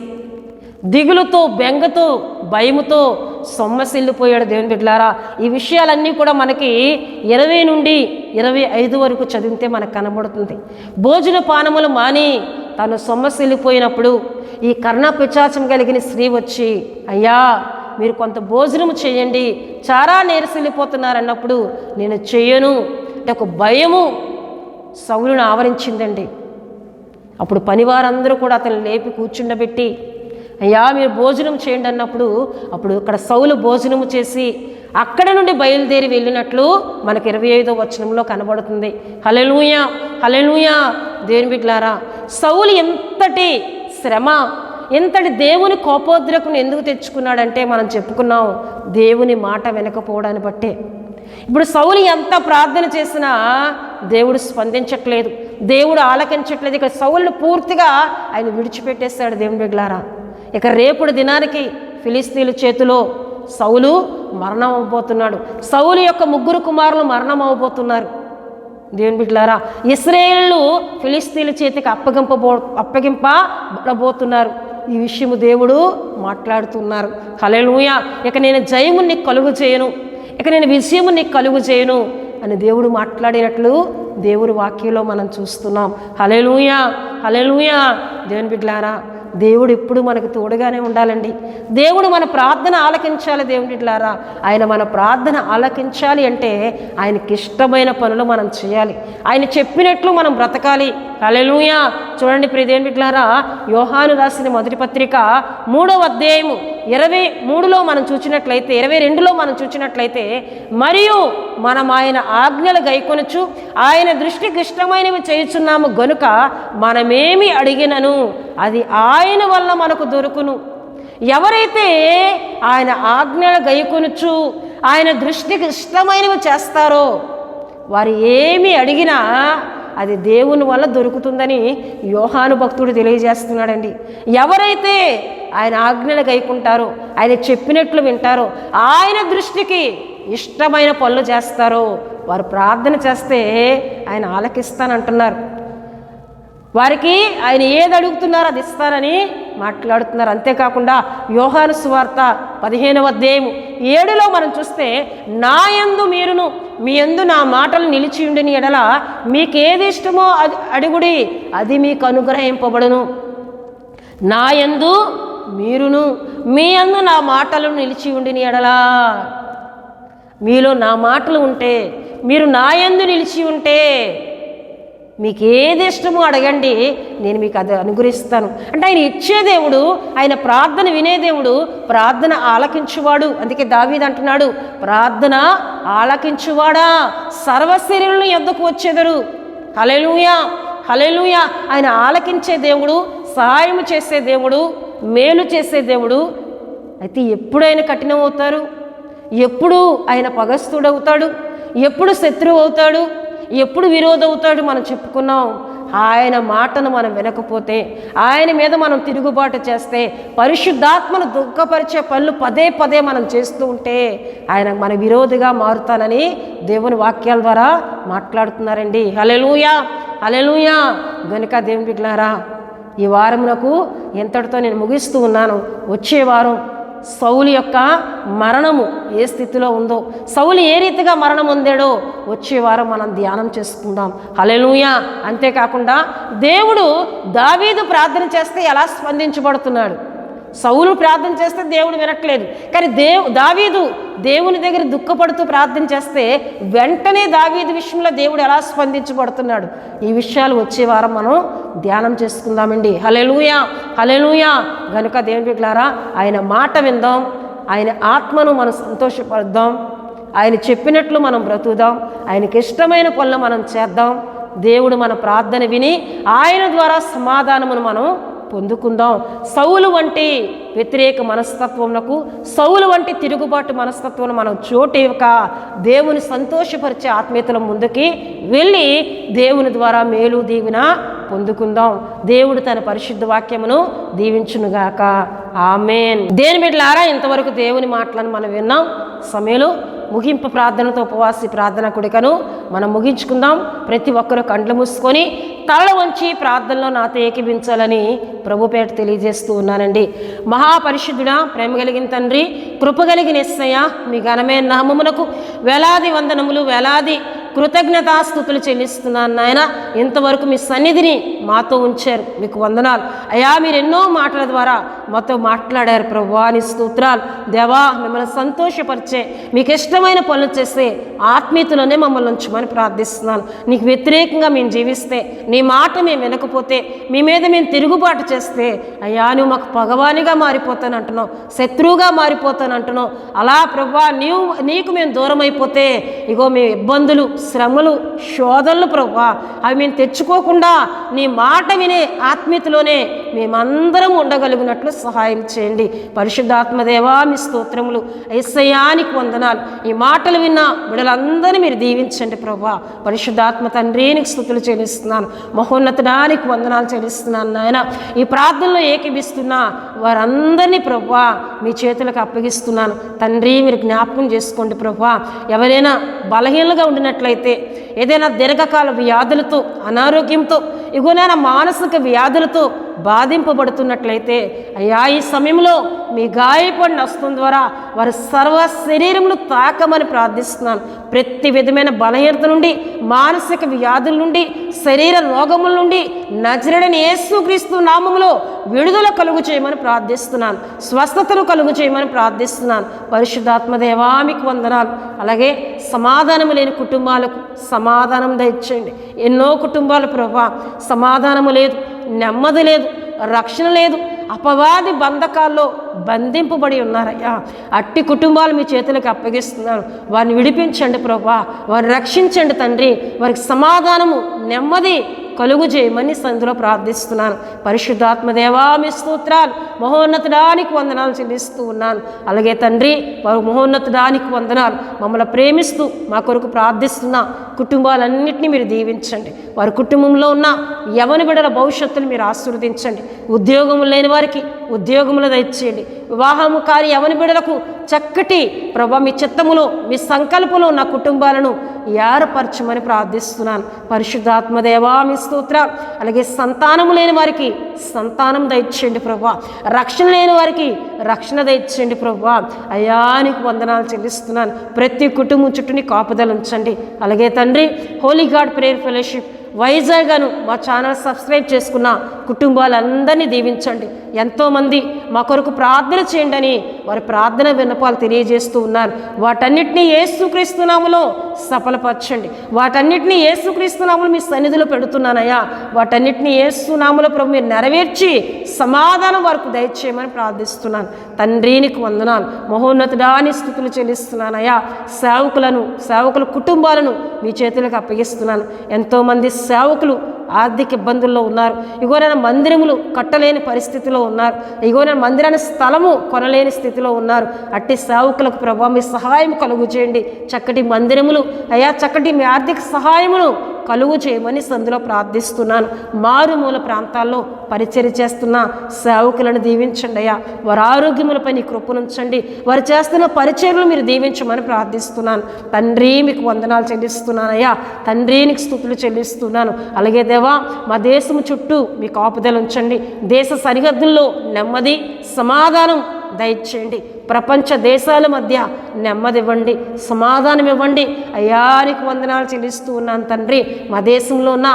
దిగులుతో, బెంగతో, భయముతో సొమ్మసిల్లిపోయాడు. దేవుని బిడ్డలారా, ఈ విషయాలన్నీ కూడా మనకి 20 నుండి 25 వరకు చదివితే మనకు కనబడుతుంది. భోజన పానములు మాని తను సొమ్మసిల్లిపోయినప్పుడు ఈ కర్ణ పిశాచం కలిగిన స్త్రీ వచ్చి, అయ్యా మీరు కొంత భోజనం చేయండి, చాలా నీరసిల్లిపోతున్నారన్నప్పుడు, నేను చెయ్యను అంటే ఒక భయము సౌలును ఆవరించిందండి. అప్పుడు పనివారందరూ కూడా అతను లేపి కూర్చుండబెట్టి, అయ్యా మీరు భోజనం చేయండి అన్నప్పుడు, అప్పుడు ఇక్కడ సౌలు భోజనము చేసి అక్కడ నుండి బయలుదేరి వెళ్ళినట్లు మనకు 25వ వచనంలో కనబడుతుంది. హల్లెలూయా, హల్లెలూయా. దేవుని బిడ్డలారా, సౌలు ఎంతటి శ్రమ, ఎంతటి దేవుని కోపోద్రేకును ఎందుకు తెచ్చుకున్నాడంటే మనం చెప్పుకున్నాం, దేవుని మాట వినకపోవడాన్ని బట్టే. ఇప్పుడు సౌలు ఎంత ప్రార్థన చేసినా దేవుడు స్పందించట్లేదు, దేవుడు ఆలకించట్లేదు. ఇక సౌలును పూర్తిగా ఆయన విడిచిపెట్టేశాడు. దేవుని బిడ్డలారా, ఇక రేపుడు దినానికి ఫిలిస్తీన్ల చేతిలో సౌలు మరణం అవ్వబోతున్నాడు. సౌలు యొక్క 3 కుమారులు మరణం అవ్వబోతున్నారు. దేవుని బిడ్డలారా, ఇశ్రాయేలు ఫిలిస్తీన్ల చేతికి అప్పగింపబడబోతున్నారు. ఈ విషయము దేవుడు మాట్లాడుతున్నారు. హల్లెలూయా. ఇక నేను జయము నీకు కలుగు చేయను, ఇక నేను విజయము నీకు కలుగు చేయను అని దేవుడు మాట్లాడినట్లు దేవుడి వాక్యంలో మనం చూస్తున్నాం. హల్లెలూయా, హల్లెలూయా. దేవుని బిడ్డలారా, దేవుడు ఎప్పుడు మనకు తోడుగానే ఉండాలండి. దేవుడు మన ప్రార్థన ఆలకించాలి. దేవుని బిడ్డలారా, ఆయన మన ప్రార్థన ఆలకించాలి అంటే ఆయనకి ఇష్టమైన పనులు మనం చేయాలి, ఆయన చెప్పినట్లు మనం బ్రతకాలి. హల్లెలూయా. చూడండి ప్రియ దేవుని బిడ్డలారా, యోహాను రాసిన మొదటి పత్రిక 3వ అధ్యాయము 23లో మనం చూసినట్లయితే, 22లో మనం చూసినట్లయితే, మరియు మనం ఆయన ఆజ్ఞలు గైకొనొచ్చు ఆయన దృష్టికి ఇష్టమైనవి చేయుచున్నాము గనుక మనమేమి అడిగినను అది ఆయన వల్ల మనకు దొరుకును. ఎవరైతే ఆయన ఆజ్ఞలు గైకొనొచ్చు ఆయన దృష్టికి ఇష్టమైనవి చేస్తారో వారు ఏమి అడిగినా అది దేవుని వల్ల దొరుకుతుందని యోహాను భక్తుడు తెలియజేస్తున్నాడండి. ఎవరైతే ఆయన ఆజ్ఞలు గైకుంటారో, ఆయన చెప్పినట్లు వింటారో, ఆయన దృష్టికి ఇష్టమైన పనులు చేస్తారో వారు ప్రార్థన చేస్తే ఆయన ఆలకిస్తానంటున్నారు. వారికి ఆయన ఏది అడుగుతున్నారో అది ఇస్తానని మాట్లాడుతున్నారు. అంతేకాకుండా యోహాను సువార్త 15వ అధ్యాయము 7లో మనం చూస్తే, నా యందు మీరును మీ యందు నా మాటలు నిలిచి ఉండిన ఎడల మీకేది ఇష్టమో అది అడుగుడి, అది మీకు అనుగ్రహింపబడును. నా యందు మీరును మీ యందు నా మాటలు నిలిచి ఉండిన ఎడల, మీలో నా మాటలు ఉంటే, మీరు నా యందు నిలిచి ఉంటే మీకు ఏది ఇష్టమో అడగండి, నేను మీకు అది అనుగ్రహిస్తాను. అంటే ఆయన ఇచ్చే దేవుడు, ఆయన ప్రార్థన వినే దేవుడు, ప్రార్థన ఆలకించువాడు. అందుకే దావీదు అంటున్నాడు, ప్రార్థన ఆలకించువాడా సర్వశరీరులను యొద్దకు వచ్చేదరు. హల్లెలూయా, హల్లెలూయా. ఆయన ఆలకించే దేవుడు, సహాయం చేసే దేవుడు, మేలు చేసే దేవుడు. అయితే ఎప్పుడు ఆయన కఠినం అవుతారు, ఎప్పుడు ఆయన పగస్తుడవుతాడు, ఎప్పుడు శత్రువు అవుతాడు, ఎప్పుడు విరోధవుతాడు మనం చెప్పుకున్నాం. ఆయన మాటను మనం వినకపోతే, ఆయన మీద మనం తిరుగుబాటు చేస్తే, పరిశుద్ధాత్మను దుఃఖపరిచే పనులు పదే పదే మనం చేస్తూ ఉంటే ఆయన మన విరోధిగా మారుతానని దేవుని వాక్యాల ద్వారా మాట్లాడుతున్నారండి. హల్లెలూయా, హల్లెలూయా. గనుక దేవుని బిడ్డలారా, ఈ వారమునకు ఎంతటితో నేను ముగిస్తూ ఉన్నాను. వచ్చే వారం సౌలు యొక్క మరణము ఏ స్థితిలో ఉందో, సౌలు ఏ రీతిగా మరణం పొందాడో వచ్చే వారం మనం ధ్యానం చేసుకుందాం. హల్లెలూయా. అంతేకాకుండా దేవుడు దావీదు ప్రార్థన చేస్తే ఎలా స్పందించబడుతున్నాడు, సౌలు ప్రార్థన చేస్తే దేవుడు వినట్లేదు. కానీ దావీదు దేవుని దగ్గర దుఃఖపడుతూ ప్రార్థన చేస్తే వెంటనే దావీదు విషయంలో దేవుడు ఎలా స్పందించబడుతున్నాడు, ఈ విషయాలు వచ్చే వారం మనం ధ్యానం చేసుకుందామండి. హల్లెలూయా, హల్లెలూయా. కనుక దేవుని బిడ్డలారా, ఆయన మాట విందాం, ఆయన ఆత్మను మనం సంతోషపడదాం, ఆయన చెప్పినట్లు మనం బ్రతుకుదాం, ఆయనకి ఇష్టమైన పనులు మనం చేద్దాం. దేవుడు మన ప్రార్థన విని ఆయన ద్వారా సమాధానమును మనం పొందుకుందాం. సౌలు వంటి వ్యతిరేక మనస్తత్వములకు, సౌలు వంటి తిరుగుబాటు మనస్తత్వం మనం చోటు ఇవ్వక దేవుని సంతోషపరిచే ఆత్మీయతల ముందుకి వెళ్ళి దేవుని ద్వారా మేలు దీవెన పొందుకుందాం. దేవుడు తన పరిశుద్ధ వాక్యమును దీవించునుగాక. ఆమేన్. దేని బిడ్డలారా, ఇంతవరకు దేవుని మాటలను మనం విన్నాం. సమయంలో ముగింపు ప్రార్థనతో ఉపవాసి ప్రార్థన కుడికను మనం ముగించుకుందాం. ప్రతి ఒక్కరూ కండ్లు మూసుకొని తల వంచి ప్రార్థనలో నాతో ఏకీభించాలని ప్రభుపేట తెలియజేస్తూ ఉన్నానండి. మహాపరిశుద్ధుడా, ప్రేమ కలిగిన తండ్రి, కృప కలిగిన యేసయ్య, మీ ఘనమైన నామమునకు వేలాది వందనములు, వేలాది కృతజ్ఞతాస్తుతులు చెల్లిస్తున్నాను నాయన. ఇంతవరకు మీ సన్నిధిని మాతో ఉంచారు, మీకు వందనాలు అయ్యా. మీరు ఎన్నో మాటల ద్వారా మాతో మాట్లాడారు ప్రభువా, నీ స్తోత్రాలు దేవా. మిమ్మల్ని సంతోషపరిచే, మీకు ఇష్టమైన పనులు చేస్తే ఆత్మీయతలోనే మమ్మల్ని ఉంచమని ప్రార్థిస్తున్నాను. నీకు వ్యతిరేకంగా మేము జీవిస్తే, నీ మాట మేము వినకపోతే, మీ మీద మేము తిరుగుబాటు చేస్తే అయ్యా, నువ్వు మాకు పగవానిగా మారిపోతాను అంటున్నావు, శత్రువుగా మారిపోతాను అంటున్నావు. అలా ప్రభువా, నీకు మేము దూరం అయిపోతే ఇగో మేము ఇబ్బందులు, శ్రమలు, శోధనలు ప్రభువా, అవి మేము తెచ్చుకోకుండా నీ మాట వినే ఆత్మీయతలోనే మేమందరం ఉండగలిగినట్లు సహాయం చేయండి. పరిశుద్ధాత్మదేవా, మీ స్తోత్రములు. యేసయ్యానికి వందనాలు. ఈ మాటలు విన్న బిడ్డలందరినీ మీరు దీవించండి ప్రభువా. పరిశుద్ధాత్మ తండ్రి, నీకు స్తుతులు చెల్లిస్తున్నాను. మహోన్నతుడానికి వందనాలు చెల్లిస్తున్నాను నాయన. ఈ ప్రార్థనలో ఏకీభిస్తున్న వారందరినీ ప్రభువా మీ చేతులకు అప్పగిస్తున్నాను తండ్రి. మీరు జ్ఞాపకం చేసుకోండి ప్రభువా. ఎవరైనా బలహీనలుగా ఉండినట్లయితే, ఏదైనా దీర్ఘకాల వ్యాధులతో, అనారోగ్యంతో, ఇగోనైనా మానసిక వ్యాధులతో బాధింపబడుతున్నట్లయితే అయ్యా, ఈ సమయంలో మీ గాయపడిన హస్తం ద్వారా వారి సర్వ శరీరమును తాకమని ప్రార్థిస్తున్నాను. ప్రతి విధమైన బలహీనత నుండి, మానసిక వ్యాధుల నుండి, శరీర రోగముల నుండి నజరేయుడైన యేసుక్రీస్తు నామములో విడుదల కలుగు చేయమని ప్రార్థిస్తున్నాను. స్వస్థతను కలుగు చేయమని ప్రార్థిస్తున్నాను. పరిశుద్ధాత్మదేవా, మీకు వందనాలు. అలాగే సమాధానము లేని కుటుంబాలకు సమాధానం దయచేయండి. ఎన్నో కుటుంబాలు ప్రభువా సమాధానము లేదు, నెమ్మది లేదు, రక్షణ లేదు, అపవాది బంధకాల్లో బంధింపబడి ఉన్నారయ్యా. అట్టి కుటుంబాలు మీ చేతులకు అప్పగిస్తున్నాను. వారిని విడిపించండి ప్రభువా, వారిని రక్షించండి తండ్రి. వారికి సమాధానము, నెమ్మది కలుగు చేయమని సంధిలో ప్రార్థిస్తున్నాను. పరిశుద్ధాత్మదేవా, మీ స్తోత్రాలు. మహోన్నతుడానికి వందనాలు చెల్లిస్తూ ఉన్నాను. అలాగే తండ్రి, వారు మహోన్నతుడానికి వందనాలు. మమ్మల్ని ప్రేమిస్తూ మా కొరకు ప్రార్థిస్తున్న కుటుంబాలన్నింటినీ మీరు దీవించండి. వారి కుటుంబంలో ఉన్న యవన బిడ్డల భవిష్యత్తును మీరు ఆశీర్వదించండి. ఉద్యోగములు లేని వారికి ఉద్యోగములు దయచేయండి. వివాహము కాని యవన బిడ్డలకు చక్కటి ప్రభా మీ చిత్తములో, మీ సంకల్పంలో ఉన్న కుటుంబాలను ఏర్పరచమని ప్రార్థిస్తున్నాను. పరిశుద్ధాత్మదేవా, మీ స్తోత్రాలు. అలాగే సంతానము లేని వారికి సంతానం దయచేయండి ప్రభువా. రక్షణ లేని వారికి రక్షణ దయచేయండి ప్రభువా. అయ్యా, నీకు వందనాలు చెల్లిస్తున్నాను. ప్రతి కుటుంబం చుట్టూ నీ కాపుదల ఉంచండి. అలాగే తండ్రి, హోలీ గాడ్ ప్రేయర్ ఫెలోషిప్ వైజాగ్ను మా ఛానల్ సబ్స్క్రైబ్ చేసుకున్న కుటుంబాలందరినీ దీవించండి. ఎంతోమంది మా కొరకు ప్రార్థన చేయండి అని వారి ప్రార్థన విన్నపాలు తెలియజేస్తూ ఉన్నారు. వాటన్నిటినీ యేసుక్రీస్తు నామములో సఫలపరచండి. వాటన్నిటినీ యేసుక్రీస్తు నామములో మీ సన్నిధిలో పెడుతున్నానయ్యా. వాటన్నిటినీ యేసు నామములో ప్రభు మీరు నెరవేర్చి సమాధానం వారికి దయచేయమని ప్రార్థిస్తున్నాను. తండ్రి, నీకు వందనాలు. మహోన్నతుడాని స్తుతులు చెల్లిస్తున్నానయ్యా. సేవకుల కుటుంబాలను మీ చేతులకు అప్పగిస్తున్నాను. ఎంతోమంది సేవకులు ఆర్థిక ఇబ్బందుల్లో ఉన్నారు. ఇగోనైనా మందిరములు కట్టలేని పరిస్థితిలో ఉన్నారు. ఇగోనైనా మందిరాన్ని స్థలము కొనలేని స్థితిలో ఉన్నారు. అట్టి సేవకులకు ప్రభావ మీ సహాయం కలుగు చేయండి. చక్కటి మందిరములు అయ్యా, చక్కటి మీ ఆర్థిక సహాయమును కలుగు చేయమని సందులో ప్రార్థిస్తున్నాను. మారుమూల ప్రాంతాల్లో పరిచర్య చేస్తున్న సేవకులను దీవించండి అయ్యా. వారి ఆరోగ్యములపై నీ కృపనుంచండి. వారు చేస్తున్న పరిచర్యలు మీరు దీవించమని ప్రార్థిస్తున్నాను. తండ్రి, మీకు వందనాలు చెల్లిస్తున్నానయ్యా. తండ్రి, నీకు స్తుతులు చెల్లిస్తున్నాను. అలాగే దేవా, మా దేశము చుట్టూ మీ కాపుదల ఉంచండి. దేశ సరిహద్దుల్లో నెమ్మది, సమాధానం దయచేయండి. ప్రపంచ దేశాల మధ్య నెమ్మది ఇవ్వండి, సమాధానం ఇవ్వండి. అయ్యా, నీకు వందనాలు చెల్లిస్తూ ఉన్నాను తండ్రి. మా దేశంలో ఉన్న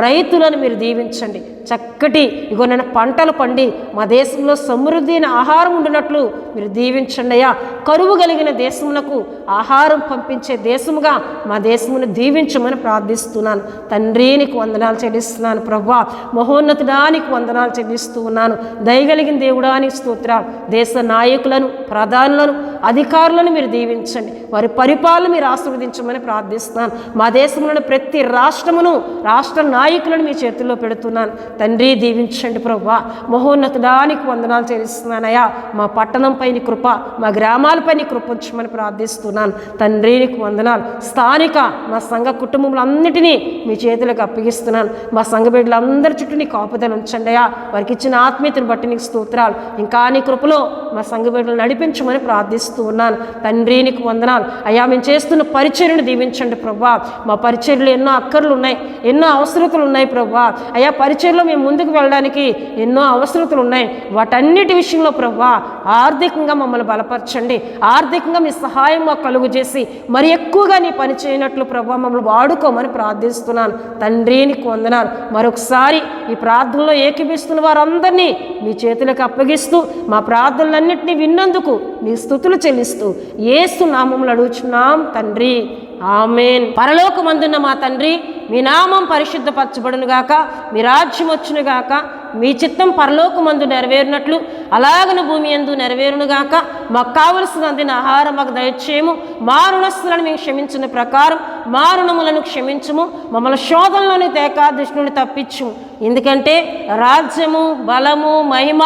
రైతులను మీరు దీవించండి. చక్కటి ఇగో నన్ను పంటలు పండి మా దేశంలో సమృద్ధి అయిన ఆహారం ఉండినట్లు మీరు దీవించండి అయ్యా. కరువు కలిగిన దేశమునకు ఆహారం పంపించే దేశముగా మా దేశమును దీవించమని ప్రార్థిస్తున్నాను తండ్రి. నీకు వందనాలు చెల్లిస్తున్నాను ప్రభువా. మహోన్నతుడానికి వందనాలు చెల్లిస్తూ ఉన్నాను. దయగలిగిన దేవుడానికి స్తోత్రాలు. దేశ నాయకులను, ప్రధానులను, అధికారులను మీరు దీవించండి. వారి పరిపాలన మీరు ఆశీర్వదించమని ప్రార్థిస్తున్నాను. మా దేశంలోని ప్రతి రాష్ట్రమును, రాష్ట్ర నాయకులను మీ చేతుల్లో పెడుతున్నాను తండ్రి. దీవించండి ప్రభువా. మహోన్నతుడానికి వందనాలు చెల్లిస్తున్నానయ్యా. మా పట్టణంపై నీ కృప, మా గ్రామాలపై నీ కృప ఉంచమని ప్రార్థిస్తున్నాను తండ్రి. నీకు వందనాలు. స్థానిక మా సంఘ కుటుంబములన్నిటినీ మీ చేతులకు అప్పగిస్తున్నాను. మా సంఘ బిడ్డలందరి చుట్టూ నీ కాపుదలు ఉంచండి అయ్యా. వారికి ఇచ్చిన ఆత్మీయతను బట్టి నీకు స్తోత్రాలు. ఇంకా నీ కృపలో మా సంఘ బిడ్డలు నడిపించమని ప్రార్థిస్తూ ఉన్నాను తండ్రి. నీకు వందనాలు అయ్యా. మేము చేస్తున్న పరిచర్యను దీవించండి ప్రభువా. మా పరిచర్యలు ఎన్నో అక్కర్లు ఉన్నాయి, ఎన్నో అవసరతలు ఉన్నాయి ప్రభువా. అయ్యా పరిచర్యలో మేము ముందుకు వెళ్ళడానికి ఎన్నో అవసరతలు ఉన్నాయి. వాటన్నిటి విషయంలో ప్రభువా ఆర్థికంగా మమ్మల్ని బలపరచండి. ఆర్థికంగా మీ సహాయం మాకు కలుగు చేసి మరి ఎక్కువగా నీ పని చేయనట్లు ప్రభువా మమ్మల్ని వాడుకోమని ప్రార్థిస్తున్నాను తండ్రి. నీకు వందనాలు. మరొకసారి ఈ ప్రార్థనలో ఏకీపిస్తున్న వారందరినీ మీ చేతులకు అప్పగిస్తూ మా ప్రార్థనలన్నింటినీ విన్నందుకు నీ స్తుతులు చెల్లిస్తూ యేసు నామములో అడుగుచున్నాం తండ్రి. ఆమేన్. పరలోకమందున్న మా తండ్రి, మీ నామం పరిశుద్ధపరచబడునుగాక, మీ రాజ్యం వచ్చునుగాక, మీ చిత్తం పరలోకమందు నెరవేరినట్లు అలాగను భూమి యందు నెరవేరునుగాక. మాకు కావలసిన అందిన ఆహారం మాకు దయచేయము. మా రుణస్తులను మేము క్షమించిన ప్రకారం మా రుణములను క్షమించము. మమ్మల్ని శోధనలోని తేక దుష్టు నుండి తప్పించుము. ఎందుకంటే రాజ్యము, బలము, మహిమ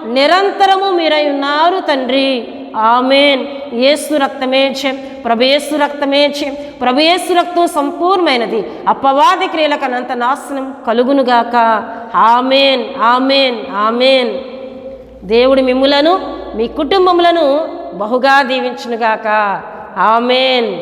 నిరంతరము మీరై ఉన్నారు తండ్రి. ఆమేన్. యేసు రక్తమే జయం, ప్రభు యేసు రక్తమే జయం, ప్రభు యేసు రక్తం సంపూర్ణమైనది. అపవాది క్రియలకు అనంత నాశనం కలుగునుగాక. ఆమేన్, ఆమేన్, ఆమేన్. దేవుడు మిమ్ములను, మీ కుటుంబములను బహుగా దీవించునుగాక. ఆమేన్.